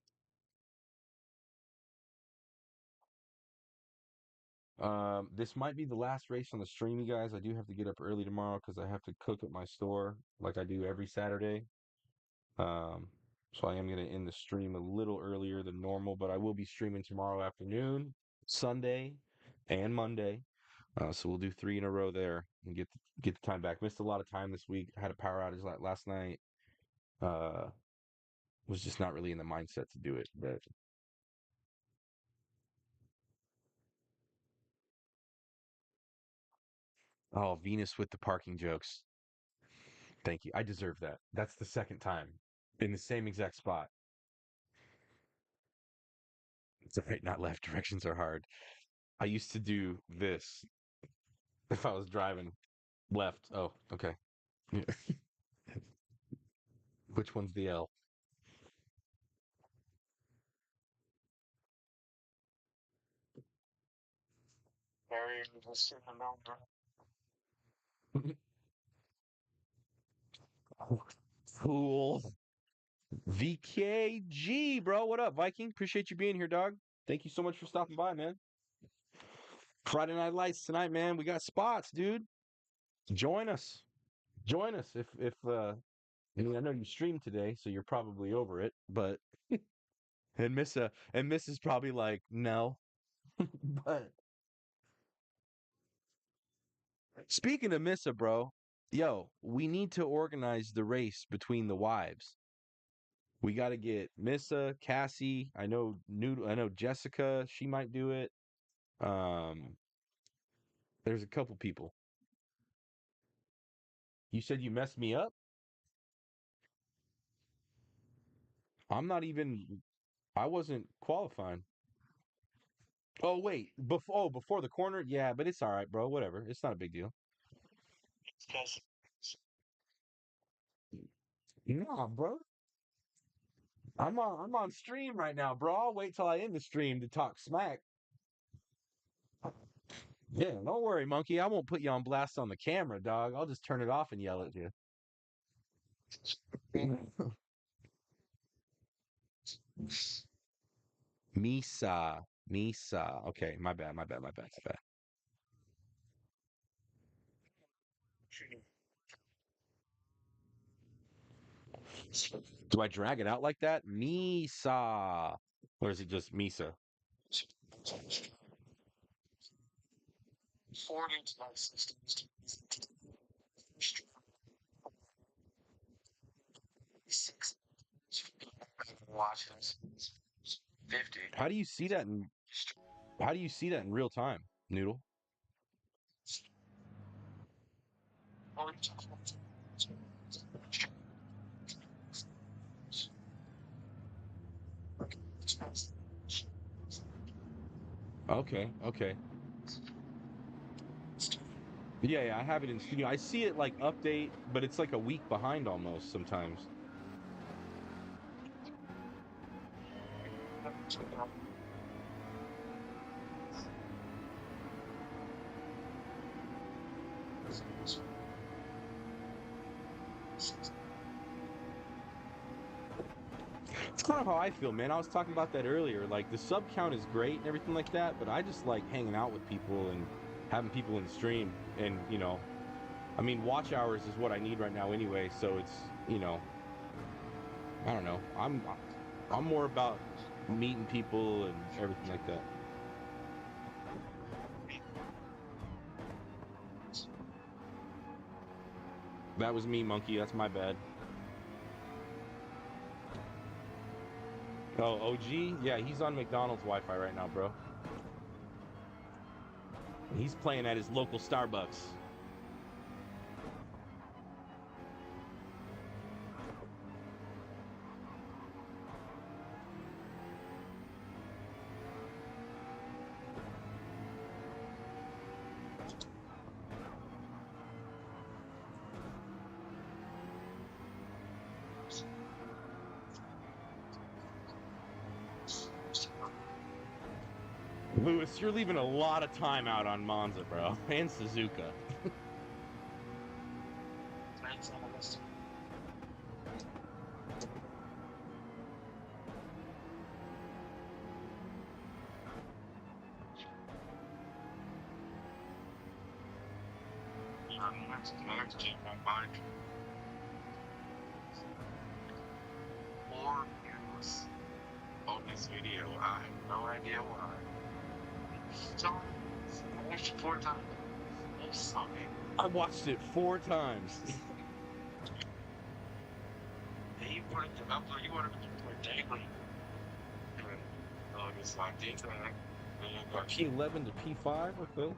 This might be the last race on the stream, you guys. I do have to get up early tomorrow because I have to cook at my store like I do every Saturday. So I am going to end the stream a little earlier than normal, but I will be streaming tomorrow afternoon, Sunday, and Monday. So we'll do 3 in a row there and get the time back. Missed a lot of time this week. I had a power outage last night. Was just not really in the mindset to do it, but oh, Venus with the parking jokes. Thank you. I deserve that. That's the second time in the same exact spot. It's right, not left. Directions are hard. I used to do this if I was driving left. Oh, okay. Yeah. Which one's the L? Very interesting number. Cool. VKG, bro. What up, Viking? Appreciate you being here, dog. Thank you so much for stopping by, man. Friday Night Lights tonight, man. We got spots, dude. Join us. Join us if I mean I know you streamed today, so you're probably over it, but and Miss is probably like, no. But speaking of Missa, bro, yo, we need to organize the race between the wives. We got to get Missa, Cassie. I know Noodle. I know Jessica. She might do it. Um, there's a couple people. You said you messed me up. I'm not even. I wasn't qualifying. Oh wait, before the corner. Yeah, but it's all right, bro. Whatever. It's not a big deal. Because Nah, bro. I'm on stream right now, bro. I'll wait till I end the stream to talk smack. Yeah, don't worry, monkey. I won't put you on blast on the camera, dog. I'll just turn it off and yell at you. Misa. Misa. Okay, my bad, my bad, my bad, my bad. Do I drag it out like that? Misa. Or is it just Misa? 40 to like 60 six watches 50. How do you see that in real time, Noodle? Okay, okay. Yeah, yeah, I have it in studio. I see it like update, but it's like a week behind almost sometimes. It's kind of how I feel, man. I was talking about that earlier. Like the sub count is great and everything like that, but I just like hanging out with people and having people in the stream. And I mean, watch hours is what I need right now anyway. So it's I don't know. I'm more about meeting people and everything like that. That was me, Monkey. That's my bad. Oh, OG? Yeah, he's on McDonald's Wi-Fi right now, bro. He's playing at his local Starbucks. Lewis, you're leaving a lot of time out on Monza, bro. And Suzuka. More views on this video. I have no idea why. So, I watched it 4 times. It's something. I watched it 4 times. And you put it to upload, you want to put it daily. And, it's like this, P11 to P5, okay.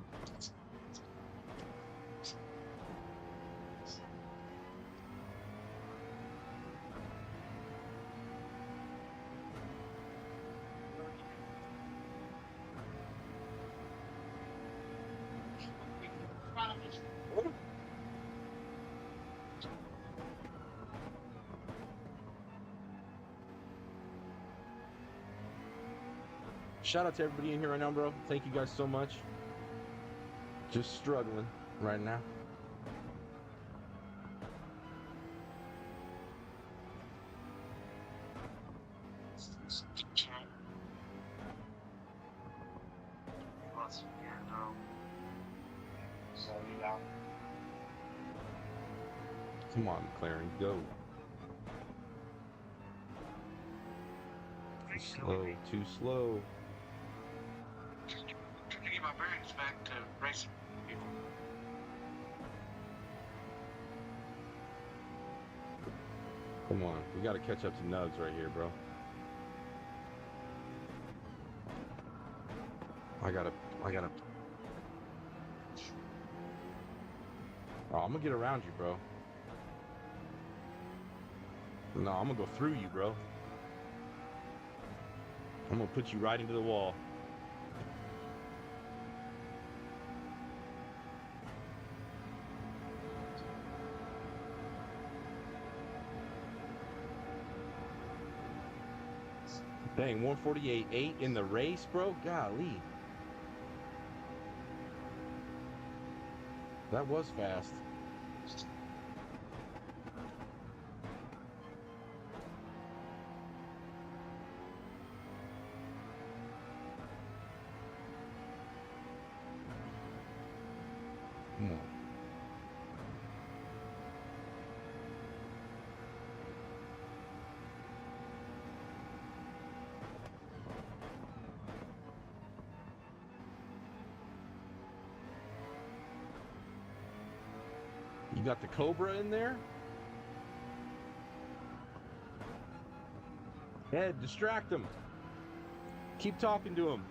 Shout out to everybody in here right now, bro. Thank you guys so much. Just struggling right now. Come on, McLaren, go. Slow, too slow. Trying to get my bearings back to racing people. Come on, we gotta catch up to Nugs right here, bro. I gotta. Oh, I'm gonna get around you, bro. No, I'm gonna go through you, bro. I'm gonna put you right into the wall. Dang, 148.8 in the race, bro? Golly. That was fast. Come on. You got the Cobra in there? Ed, distract him. Keep talking to him.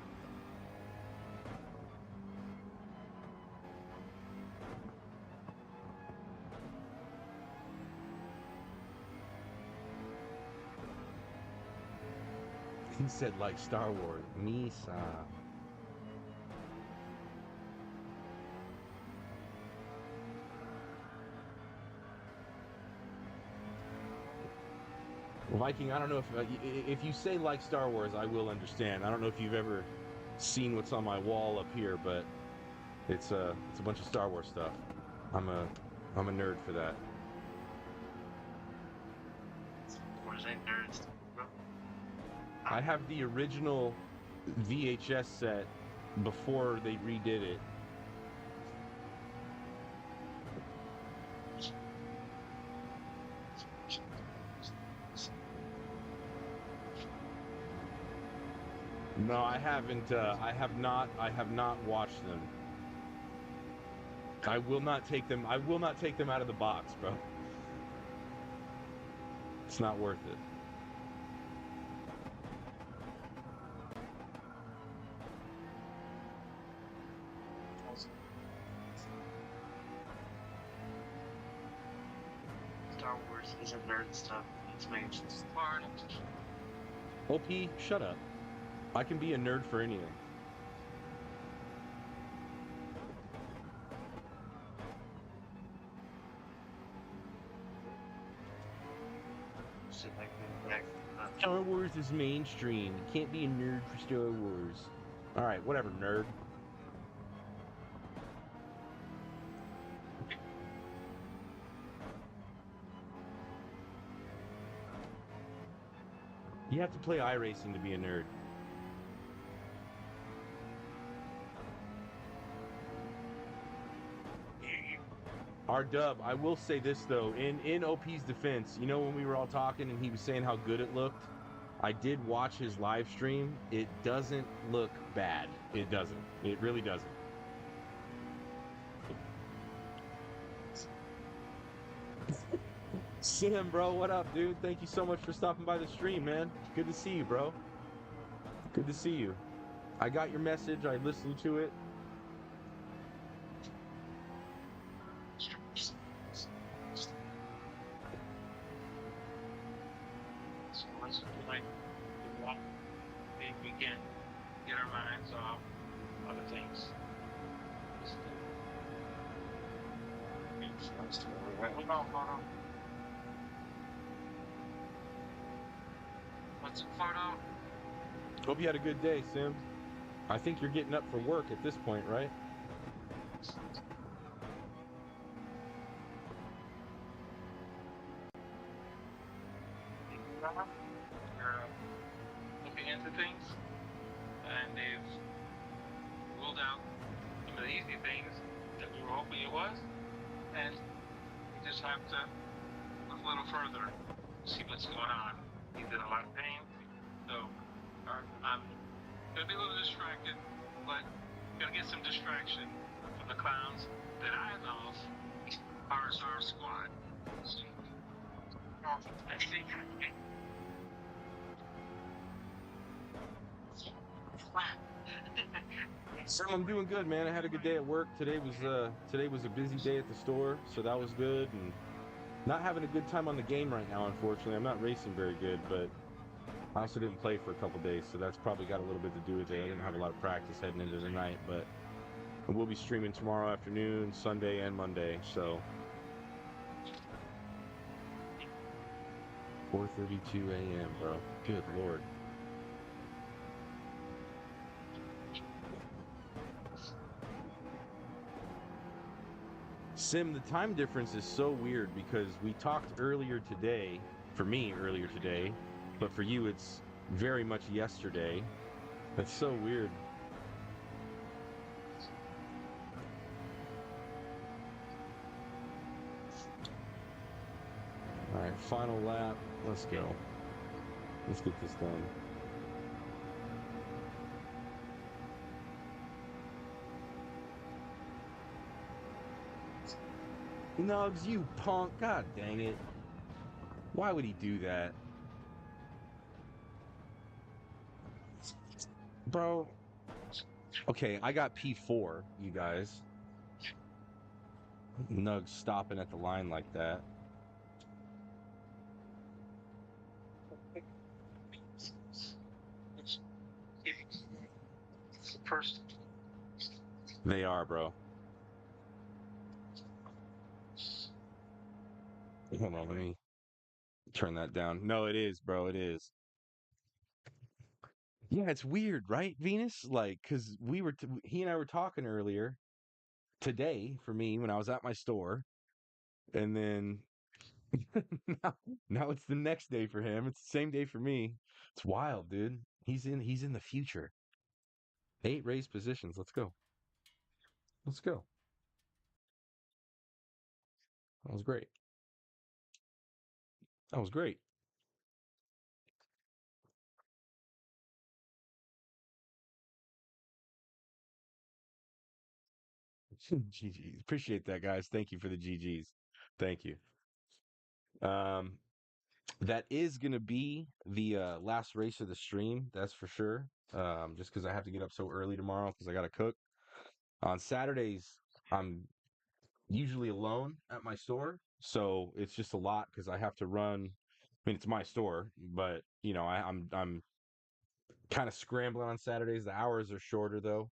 He said like Star Wars. Misa. Viking, I don't know if you say like Star Wars, I will understand. I don't know if you've ever seen what's on my wall up here, but it's a bunch of Star Wars stuff. I'm a nerd for that. Where's that nerds? I have the original VHS set before they redid it. No, I haven't. I have not watched them. I will not take them. I will not take them out of the box, bro. It's not worth it. Star Wars isn't nerd stuff. It's made smart. OP, shut up. I can be a nerd for anything. Star Wars is mainstream. You can't be a nerd for Star Wars. Alright, whatever, nerd. You have to play iRacing to be a nerd. R-Dub, I will say this though, in OP's defense, you know when we were all talking and he was saying how good it looked? I did watch his live stream. It doesn't look bad. It doesn't. It really doesn't. Sim, bro, what up, dude? Thank you so much for stopping by the stream, man. Good to see you, bro. Good to see you. I got your message. I listened to it. We can get our minds off other things. Hold on. What's a photo? Hope you had a good day, Sim. I think you're getting up for work at this point, right? You're looking into things, and they've ruled out some of the easy things that we were hoping it was, and you just have to look a little further, see what's going on. He's in a lot of pain, so I'm gonna be a little distracted, but gonna get some distraction from the clowns that I love, RSR squad. I see. Sim, I'm doing good, man. I had a good day at work. Today was a busy day at the store, so that was good. And not having a good time on the game right now, unfortunately. I'm not racing very good, but I also didn't play for a couple days, so that's probably got a little bit to do with it. I didn't have a lot of practice heading into the night, but we'll be streaming tomorrow afternoon, Sunday, and Monday. So 4:32 a.m., bro. Good lord. Sim, the time difference is so weird because we talked earlier today, for me earlier today, but for you it's very much yesterday. That's so weird. All right, final lap. Let's go. Let's get this done. Nugs, you punk. God dang it. Why would he do that? Bro. Okay, I got P4, you guys. Nugs stopping at the line like that. first. They are, bro. Hold on, let me turn that down. No, it is, bro. It is. Yeah, it's weird, right, Venus? Like, cause he and I were talking earlier today for me when I was at my store, and then now, now it's the next day for him. It's the same day for me. It's wild, dude. He's in the future. 8 raised positions. Let's go. Let's go. That was great. That was great. GGs. Appreciate that, guys. Thank you for the GGs. Thank you. Um, that is gonna be the last race of the stream. That's for sure. Just because I have to get up so early tomorrow because I gotta cook. On Saturdays, I'm usually alone at my store, so it's just a lot because I have to run. I mean, it's my store, but I'm kind of scrambling on Saturdays. The hours are shorter though.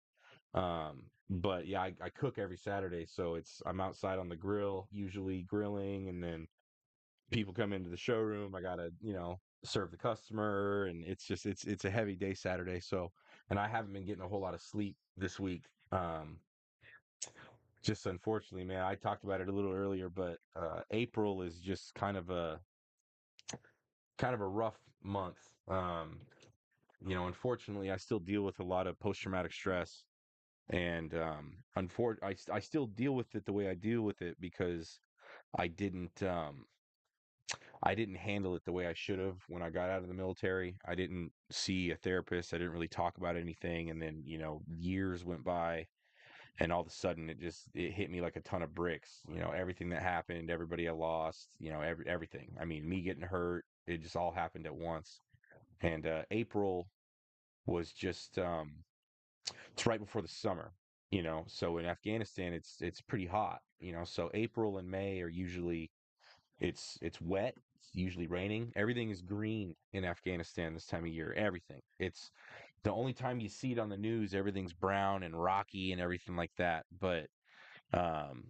But yeah, I cook every Saturday, so I'm outside on the grill, usually grilling, and then people come into the showroom. I gotta, serve the customer, and it's a heavy day Saturday. So, and I haven't been getting a whole lot of sleep this week. Just unfortunately, man, I talked about it a little earlier, but April is just kind of a rough month. Unfortunately, I still deal with a lot of post-traumatic stress, and I still deal with it the way I deal with it because I didn't um, I didn't handle it the way I should have when I got out of the military. I didn't see a therapist. I didn't really talk about anything, and then years went by, and all of a sudden it hit me like a ton of bricks. Everything that happened, everybody I lost, everything. I mean, me getting hurt, it just all happened at once. And April was just it's right before the summer, so in Afghanistan it's pretty hot, so April and May are usually it's wet, it's usually raining. Everything is green in Afghanistan this time of year. Everything. It's the only time you see it on the news, everything's brown and rocky and everything like that. But um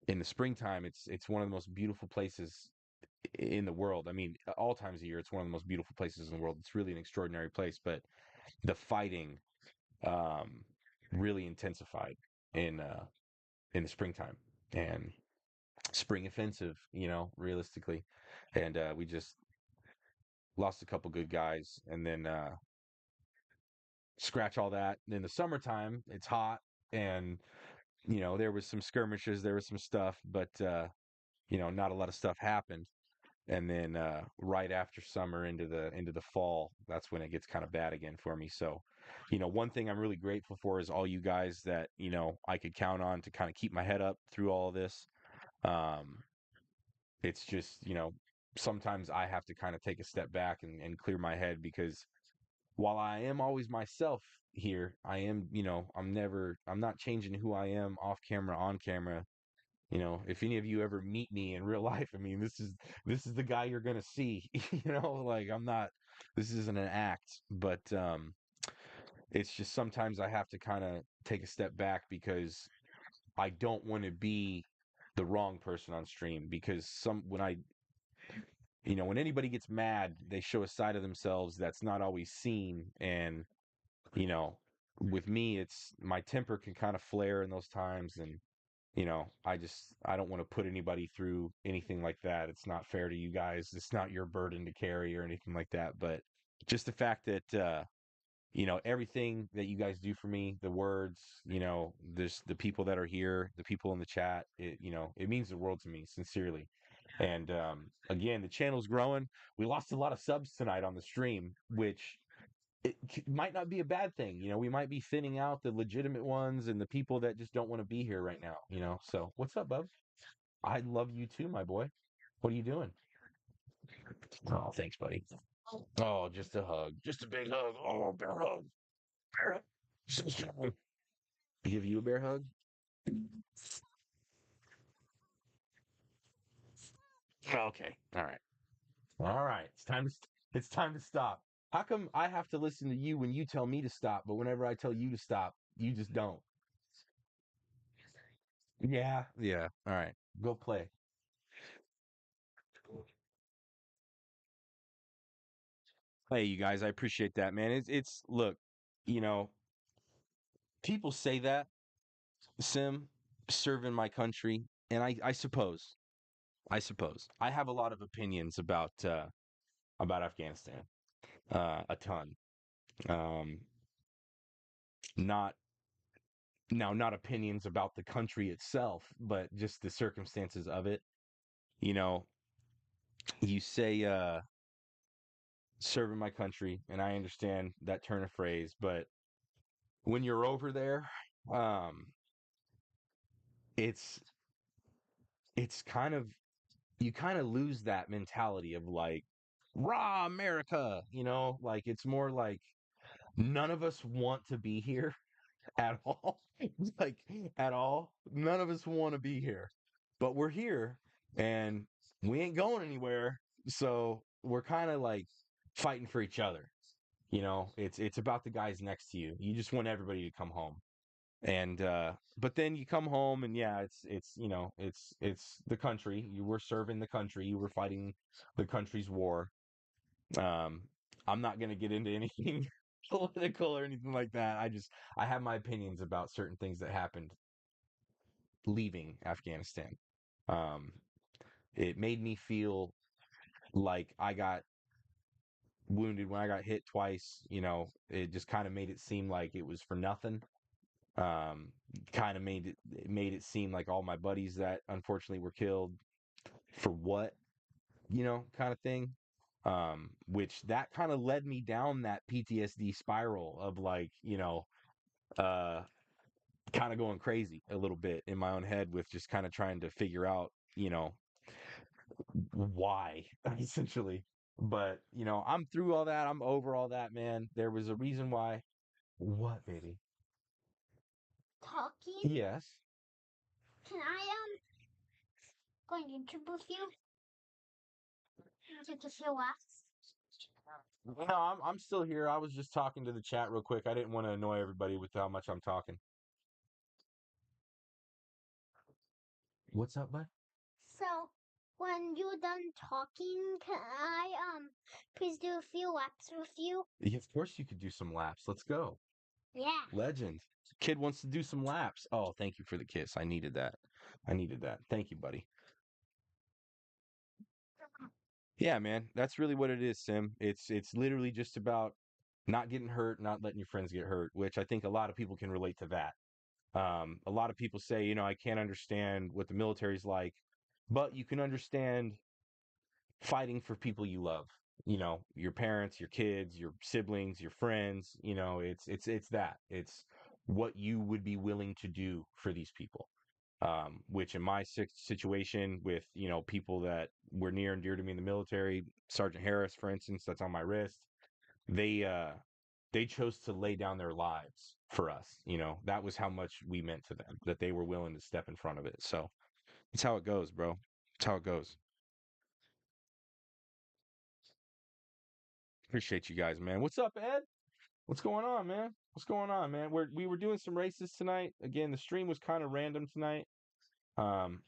in the springtime, it's one of the most beautiful places in the world. I mean, all times of year, it's one of the most beautiful places in the world. It's really an extraordinary place, but the fighting um, really intensified in the springtime and spring offensive. Realistically, and we just lost a couple good guys, and then scratch all that. In the summertime, it's hot, and there was some skirmishes, there was some stuff, but not a lot of stuff happened. And then right after summer into the fall, that's when it gets kind of bad again for me. So, one thing I'm really grateful for is all you guys that I could count on to kind of keep my head up through all of this. Um, it's just sometimes I have to kind of take a step back and clear my head because while I am always myself here, I am I'm not changing who I am off camera, on camera. If any of you ever meet me in real life, I mean, this is the guy you're gonna see. Like I'm not. This isn't an act, but it's just sometimes I have to kind of take a step back because I don't want to be the wrong person on stream because when anybody gets mad, they show a side of themselves that's not always seen, and you know, with me, it's my temper can kind of flare in those times, and I don't want to put anybody through anything like that. It's not fair to you guys. It's not your burden to carry or anything like that. But just the fact that everything that you guys do for me, the words, this the people that are here, the people in the chat, it means the world to me, sincerely. And again, the channel's growing. We lost a lot of subs tonight on the stream, which might not be a bad thing. We might be thinning out the legitimate ones and the people that just don't want to be here right now. So what's up, bub? I love you too, my boy. What are you doing? Oh, thanks, buddy. Oh, just a hug. Just a big hug. Oh, bear hug. Bear hug. So strong. Give you a bear hug? Okay. All right. All right. It's time to stop. How come I have to listen to you when you tell me to stop, but whenever I tell you to stop, you just don't? Yeah, yeah. All right, go play. Hey, you guys, I appreciate that, man. It's look, you know, people say that Sim serving my country, and I suppose I have a lot of opinions about Afghanistan, a ton. Um, not not opinions about the country itself, but just the circumstances of it. You know, you say serving my country, and I understand that turn of phrase, but when you're over there, um, it's it's kind of you kind of lose that mentality of like raw America, like it's more like none of us want to be here at all. Like at all. None of us want to be here. But we're here and we ain't going anywhere. So we're kind of like fighting for each other. It's about the guys next to you. You just want everybody to come home. And but then you come home and yeah, it's the country. You were serving the country. You were fighting the country's war. Um I'm not going to get into anything political or anything like that. I have my opinions about certain things that happened leaving Afghanistan. Um it made me feel like I got wounded when I got hit twice. It just kind of made it seem like it was for nothing. Um, kind of made it seem like all my buddies that unfortunately were killed for what, kind of thing. Which that kind of led me down that PTSD spiral of like, uh, kind of going crazy a little bit in my own head with just kind of trying to figure out, why essentially. But, I'm through all that. I'm over all that, man. There was a reason why. What, baby? Talking? Yes. Can I go on YouTube with you? Take a few laughs. No, I'm still here. I was just talking to the chat real quick. I didn't want to annoy everybody with how much I'm talking. What's up, bud? So, when you're done talking, can I please do a few laps with you? Yeah, of course you could do some laps. Let's go. Yeah. Legend. Kid wants to do some laps. Oh, thank you for the kiss. I needed that. I needed that. Thank you, buddy. Yeah, man. That's really what it is, Sim. It's literally just about not getting hurt, not letting your friends get hurt, which I think a lot of people can relate to that. A lot of people say, I can't understand what the military's like, but you can understand fighting for people you love. Your parents, your kids, your siblings, your friends. It's that. It's what you would be willing to do for these people. Which in my situation with people that were near and dear to me in the military, Sergeant Harris, for instance, that's on my wrist. They chose to lay down their lives for us. That was how much we meant to them, that they were willing to step in front of it. So it's how it goes, bro. It's how it goes. Appreciate you guys, man. What's up, Ed? What's going on, man? What's going on, man? We were doing some races tonight. Again, the stream was kind of random tonight. Um,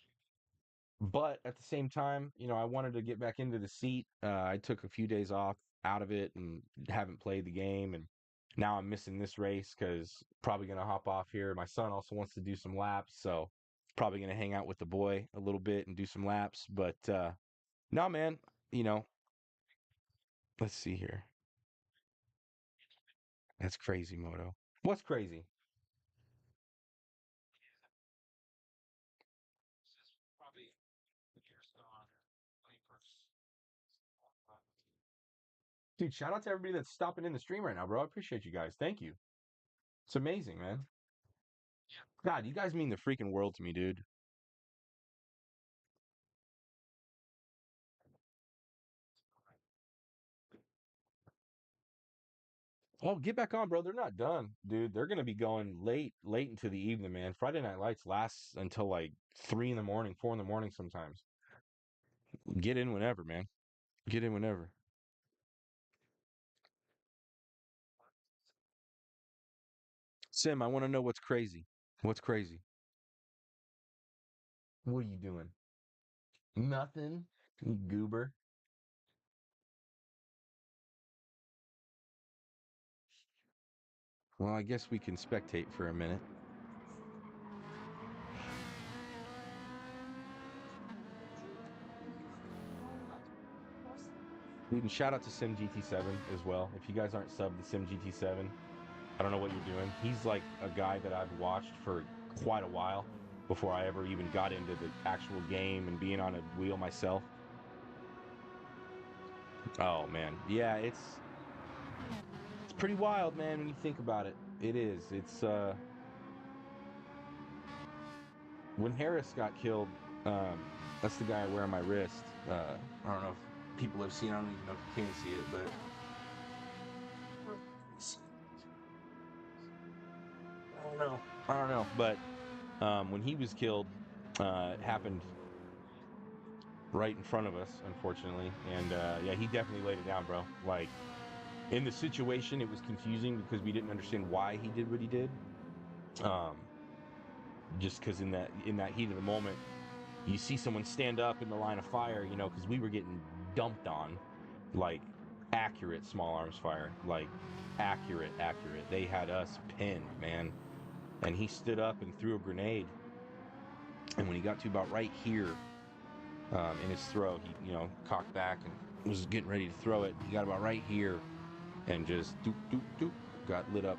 but at the same time, I wanted to get back into the seat. I took a few days off out of it and haven't played the game, and now I'm missing this race because probably gonna hop off here. My son also wants to do some laps, so probably gonna hang out with the boy a little bit and do some laps. But no, man, you know, let's see here. That's crazy, Moto. What's crazy? Dude, shout out to everybody that's stopping in the stream right now, bro. I appreciate you guys. Thank you. It's amazing, man. God, you guys mean the freaking world to me, dude. Oh, get back on, bro. They're not done, dude. They're gonna be going late into the evening, man. Friday Night Lights lasts until like 3 in the morning, 4 in the morning sometimes. Get in whenever, man. Get in whenever. Sim, I want to know what's crazy. What's crazy? What are you doing? Nothing. You goober. Well, I guess we can spectate for a minute. Dude, and shout out to SimGT7 as well. If you guys aren't subbed to SimGT7, I don't know what you're doing. He's like a guy that I've watched for quite a while before I ever even got into the actual game and being on a wheel myself. Oh man, yeah, it's pretty wild, man, when you think about it. It is. It's when Harris got killed, um, that's the guy I wear on my wrist. I don't know if people have seen. I don't even know if you can see it, but I don't know. I don't know, but when he was killed, it happened right in front of us, unfortunately. And yeah, he definitely laid it down, bro. Like in the situation, it was confusing because we didn't understand why he did what he did. Um, just because in that heat of the moment, you see someone stand up in the line of fire, because we were getting dumped on, like accurate small arms fire, like accurate. They had us pinned, man. And he stood up and threw a grenade. And when he got to about right here, in his throw, he cocked back and was getting ready to throw it. He got about right here and just doop doop doop got lit up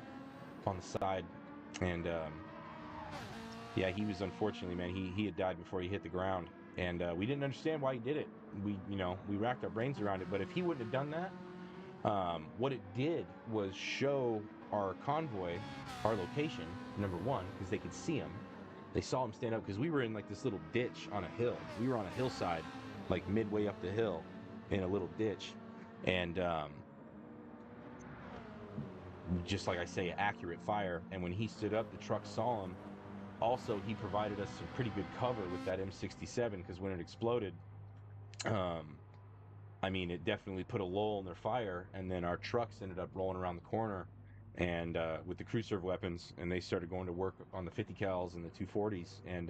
on the side. And yeah, he was, unfortunately, man, he had died before he hit the ground. And we didn't understand why he did it. We racked our brains around it. But if he wouldn't have done that, what it did was show our convoy our location, number one, because they could see him. They saw him stand up because we were in like this little ditch on a hill. We were on a hillside, like midway up the hill in a little ditch. And just like I say, accurate fire. And when he stood up, the truck saw him. Also, he provided us some pretty good cover with that M67 because when it exploded, um, I mean, it definitely put a lull in their fire, and then our trucks ended up rolling around the corner, and with the crew serve weapons, and they started going to work on the 50 cals and the 240s, and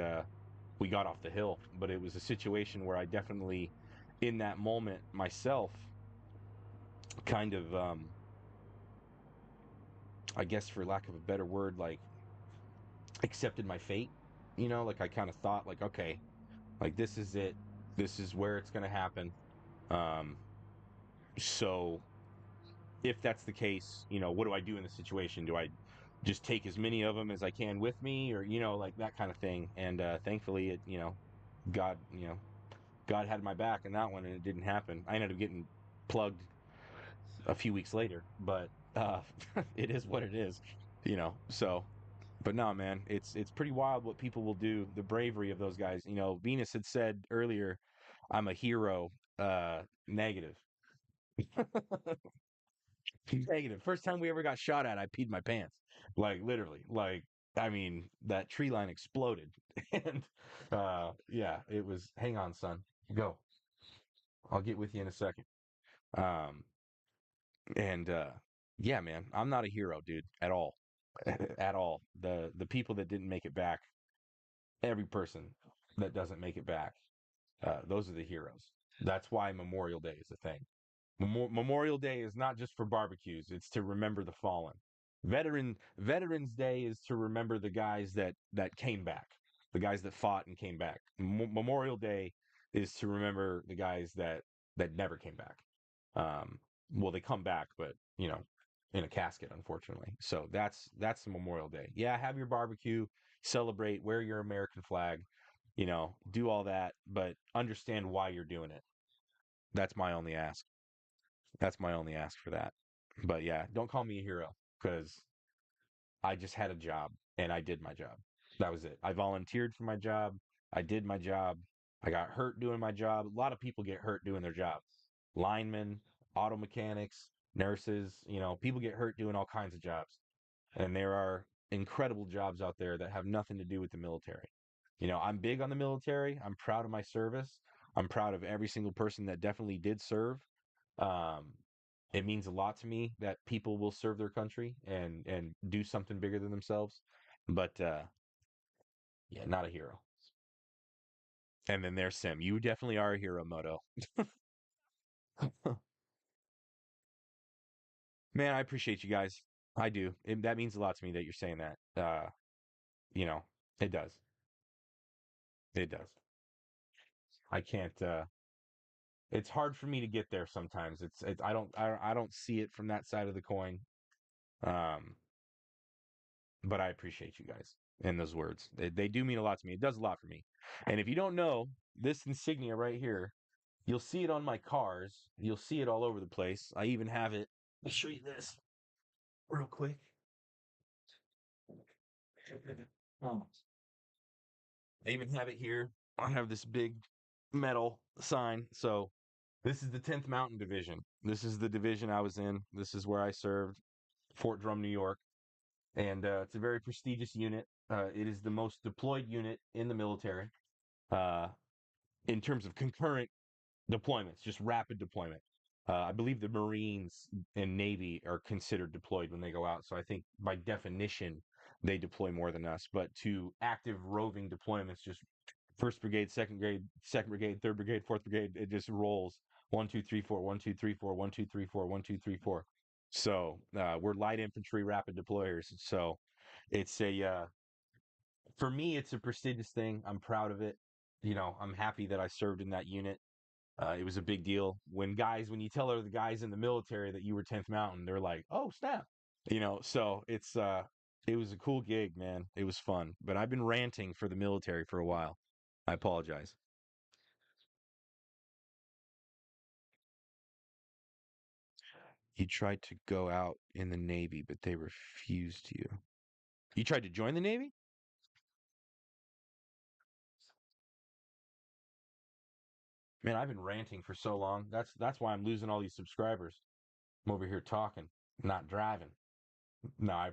we got off the hill. But it was a situation where I definitely, in that moment myself, kind of, I guess for lack of a better word, like accepted my fate. Like I kind of thought, like, okay, like this is it, this is where it's going to happen. Um, so if that's the case, what do I do in the situation? Do I just take as many of them as I can with me, or like that kind of thing? And thankfully, God, God had my back in that one, and it didn't happen. I ended up getting plugged a few weeks later, but it is what it is, So, but no, man, it's pretty wild what people will do. The bravery of those guys. Venus had said earlier, "I'm a hero." Negative. Negative. First time we ever got shot at, I peed my pants. Like literally. Like, I mean, that tree line exploded. And yeah, it was, hang on, son. Go. I'll get with you in a second. Um and yeah, man, I'm not a hero, dude, at all. At all. The people that didn't make it back, every person that doesn't make it back, those are the heroes. That's why Memorial Day is a thing. Memorial Day is not just for barbecues; it's to remember the fallen. Veterans Day is to remember the guys that came back, the guys that fought and came back. Memorial Day is to remember the guys that never came back. Um, well, they come back, but in a casket, unfortunately. So that's the Memorial Day. Yeah, have your barbecue, celebrate, wear your American flag, do all that, but understand why you're doing it. That's my only ask. That's my only ask for that. But yeah, don't call me a hero because I just had a job and I did my job. That was it. I volunteered for my job. I did my job. I got hurt doing my job. A lot of people get hurt doing their job. Linemen, auto mechanics, nurses, people get hurt doing all kinds of jobs. And there are incredible jobs out there that have nothing to do with the military. I'm big on the military. I'm proud of my service. I'm proud of every single person that definitely did serve. Um, It means a lot to me that people will serve their country and do something bigger than themselves. But yeah, not a hero. And then there's Sim. You definitely are a hero, Moto. Man, I appreciate you guys. I do. That means a lot to me that you're saying that. You know, it does. It does. I can't. It's hard for me to get there sometimes. I don't see it from that side of the coin. Um, but I appreciate you guys and those words. They do mean a lot to me. It does a lot for me. And if you don't know, this insignia right here, you'll see it on my cars. You'll see it all over the place. I even have it. Let me show you this real quick. Oh. I even have it here. I have this big metal sign. So this is the 10th Mountain Division. This is the division I was in. This is where I served, Fort Drum, New York. And it's a very prestigious unit. It is the most deployed unit in the military uh, in terms of concurrent deployments, just rapid deployment. I believe the Marines and Navy are considered deployed when they go out. So I think by definition, they deploy more than us. But to active roving deployments, just first brigade, second brigade, third brigade, fourth brigade, it just rolls 1, 2, 3, 4, 1, 2, 3, 4, 1, 2, 3, 4, 1, 2, 3, 4. So we're light infantry rapid deployers. So it's a for me, it's a prestigious thing. I'm proud of it. I'm happy that I served in that unit. It was a big deal when you tell other the guys in the military that you were 10th Mountain, they're like, "Oh, snap!" So it was a cool gig, man. It was fun, but I've been ranting for the military for a while. I apologize. You tried to go out in the Navy, but they refused you. You tried to join the Navy? Man, I've been ranting for so long. That's why I'm losing all these subscribers. I'm over here talking, not driving. No,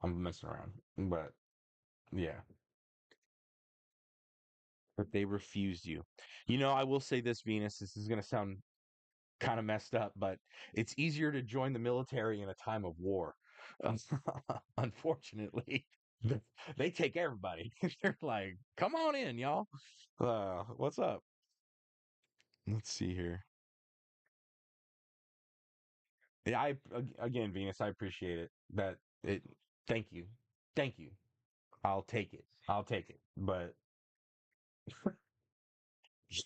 I'm messing around, but yeah. But they refused you. I will say this, Venus. This is going to sound kind of messed up, but it's easier to join the military in a time of war. Unfortunately, they take everybody. They're like, "Come on in, y'all. What's up?" Let's see here. Yeah, again, Venus, I appreciate it. That it. Thank you, thank you. I'll take it. I'll take it. But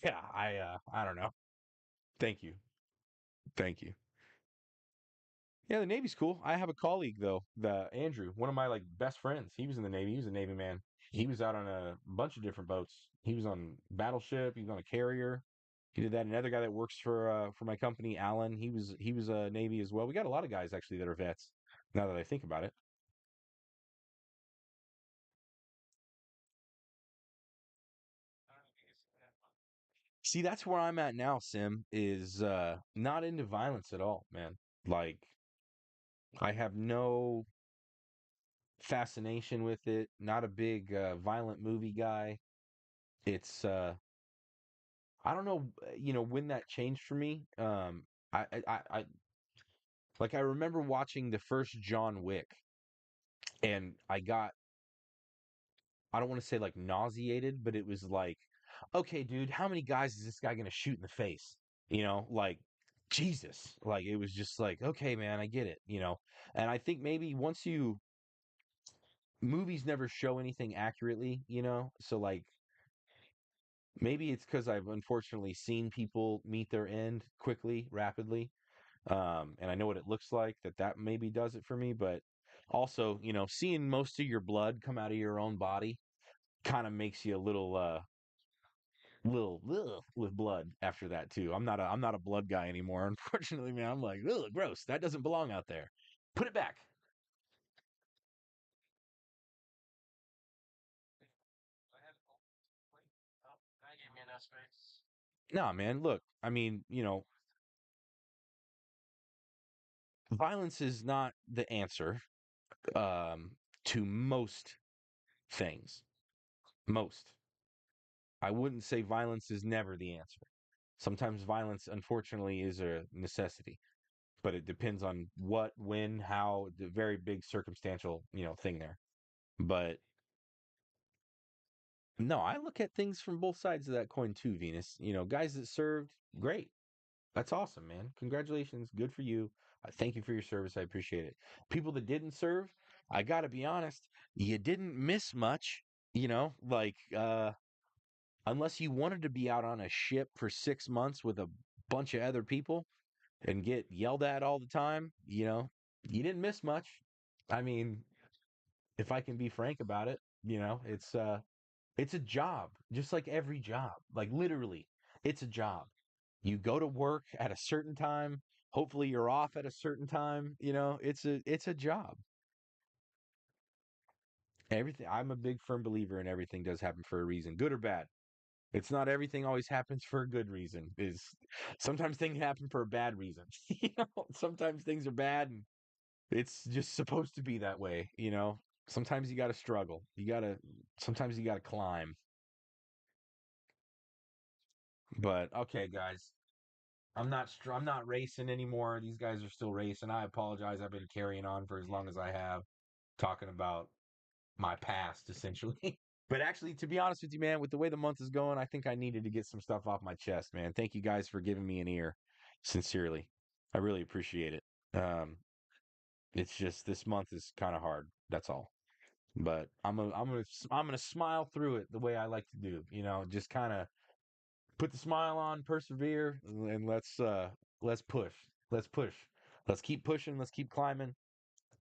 yeah, I don't know. Thank you, thank you. Yeah, the Navy's cool. I have a colleague though, the Andrew, one of my like best friends. He was in the Navy. He was a Navy man. He was out on a bunch of different boats. He was on battleship. He was on a carrier. He did that. Another guy that works for my company, Alan. He was a Navy as well. We got a lot of guys actually that are vets. Now that I think about it. See, that's where I'm at now. Sim is not into violence at all, man. Like I have no fascination with it. Not a big violent movie guy. It's I don't know, when that changed for me. I like I remember watching the first John Wick, and I don't want to say like nauseated, but it was like, okay, dude, how many guys is this guy gonna shoot in the face? Like Jesus, like it was just like, okay, man, I get it. And I think maybe once you movies never show anything accurately, so like maybe it's because I've unfortunately seen people meet their end quickly, rapidly. And I know what it looks like that maybe does it for me, but also, seeing most of your blood come out of your own body kind of makes you a little ugh, with blood after that too. I'm not a blood guy anymore. Unfortunately, man, I'm like, ugh, gross. That doesn't belong out there. Put it back. Give me enough space. Nah, man, look, I mean, violence is not the answer um, to most things. Most. I wouldn't say violence is never the answer. Sometimes violence, unfortunately, is a necessity. but it depends on what, when, how, the very big circumstantial, thing there. But no, I look at things from both sides of that coin too, Venus. Guys that served, great. That's awesome, man. Congratulations. Good for you. Thank you for your service. I appreciate it. People that didn't serve, I got to be honest, you didn't miss much, like unless you wanted to be out on a ship for 6 months with a bunch of other people and get yelled at all the time, you didn't miss much. I mean, if I can be frank about it, it's a job, just like every job. Like literally, it's a job. You go to work at a certain time. Hopefully you're off at a certain time. It's a job. Everything I'm a big firm believer in everything does happen for a reason, good or bad. It's not everything always happens for a good reason. Is sometimes things happen for a bad reason. Sometimes things are bad and it's just supposed to be that way. Sometimes you got to struggle. Sometimes you got to climb. But okay, guys, I'm not racing anymore. These guys are still racing. I apologize. I've been carrying on for as long as I have, talking about my past essentially. But actually, to be honest with you, man, with the way the month is going, I think I needed to get some stuff off my chest, man. Thank you guys for giving me an ear. Sincerely. I really appreciate it. Um, it's just this month is kind of hard. That's all. But I'm gonna smile through it the way I like to do. Just kind of put the smile on, persevere, and let's push. Let's push. Let's keep pushing. Let's keep climbing.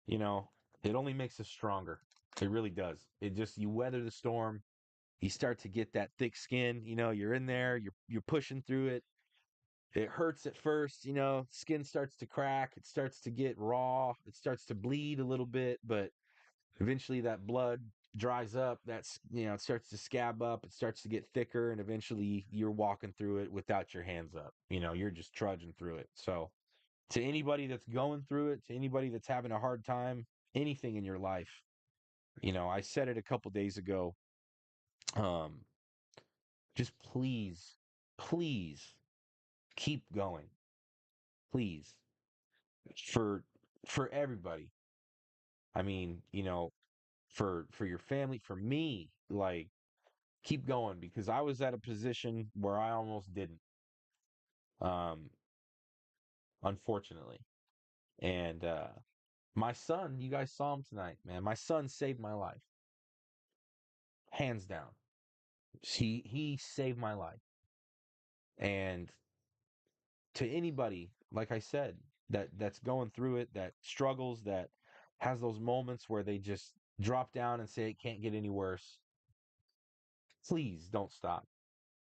You know, it only makes us stronger. It really does. It just you weather the storm. You start to get that thick skin. You're in there. You're pushing through it. It hurts at first. Skin starts to crack. It starts to get raw. It starts to bleed a little bit, but eventually that blood dries up. It starts to scab up. It starts to get thicker, and eventually you're walking through it without your hands up. You're just trudging through it. So, to anybody that's going through it, to anybody that's having a hard time, anything in your life, I said it a couple days ago. Um, just please, please keep going. Please. For for everybody. I mean, for your family, for me, like keep going because I was at a position where I almost didn't. Um, unfortunately. And my son, you guys saw him tonight, man. My son saved my life. Hands down. He saved my life. And to anybody, like I said, that's going through it, that struggles, that has those moments where they just drop down and say it can't get any worse, please don't stop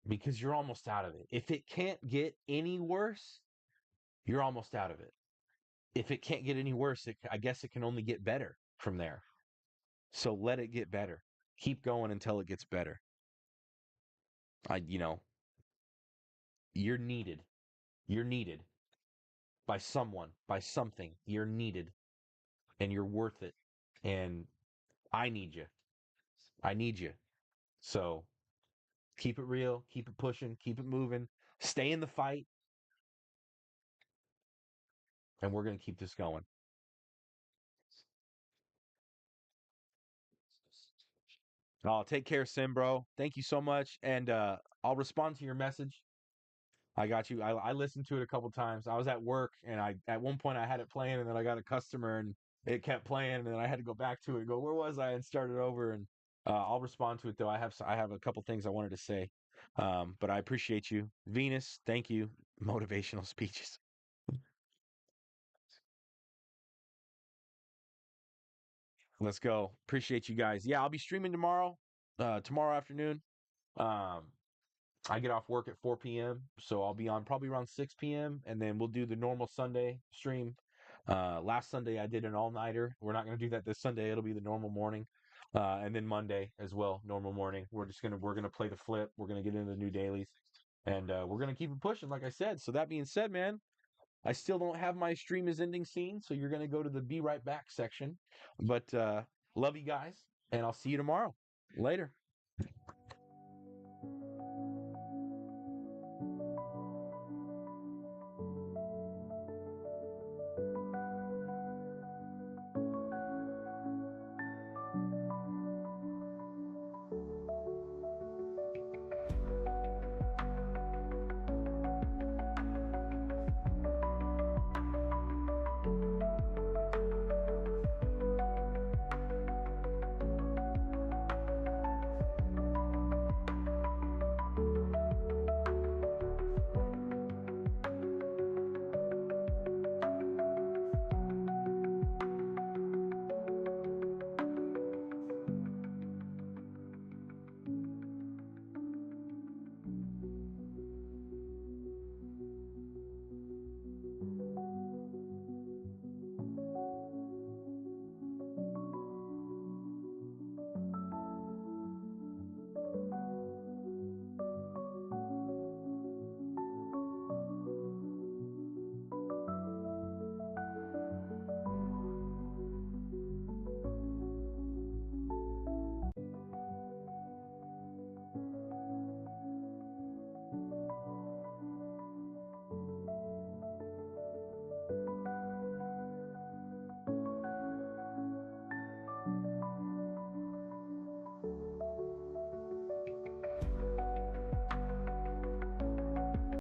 because you're almost out of it. If it can't get any worse, you're almost out of it. If it can't get any worse, I guess it can only get better from there. So let it get better. Keep going until it gets better. I, you know, you're needed. You're needed by someone, by something. You're needed and you're worth it. And I need you. I need you. So keep it real, keep it pushing, keep it moving, stay in the fight, and we're going to keep this going. Oh, take care, Sim, bro. Thank you so much. And I'll respond to your message. I got you. I listened to it a couple times. I was at work and at one point I had it playing and then I got a customer and it kept playing and then I had to go back to it and go, where was I? And start it over. And I'll respond to it though. I have a couple things I wanted to say. But I appreciate you. Venus, thank you. Motivational speeches. Let's go. Appreciate you guys. Yeah, I'll be streaming tomorrow afternoon. Um, I get off work at 4 p.m., so I'll be on probably around 6 p.m., and then we'll do the normal Sunday stream. Last Sunday I did an all-nighter. We're not going to do that this Sunday. It'll be the normal morning. And then Monday as well, normal morning. We're gonna play the flip. We're gonna get into the new dailies, and we're gonna keep it pushing, like I said. So that being said, man, I still don't have my stream is ending scene, so you're gonna go to the be right back section. But love you guys, and I'll see you tomorrow. Later.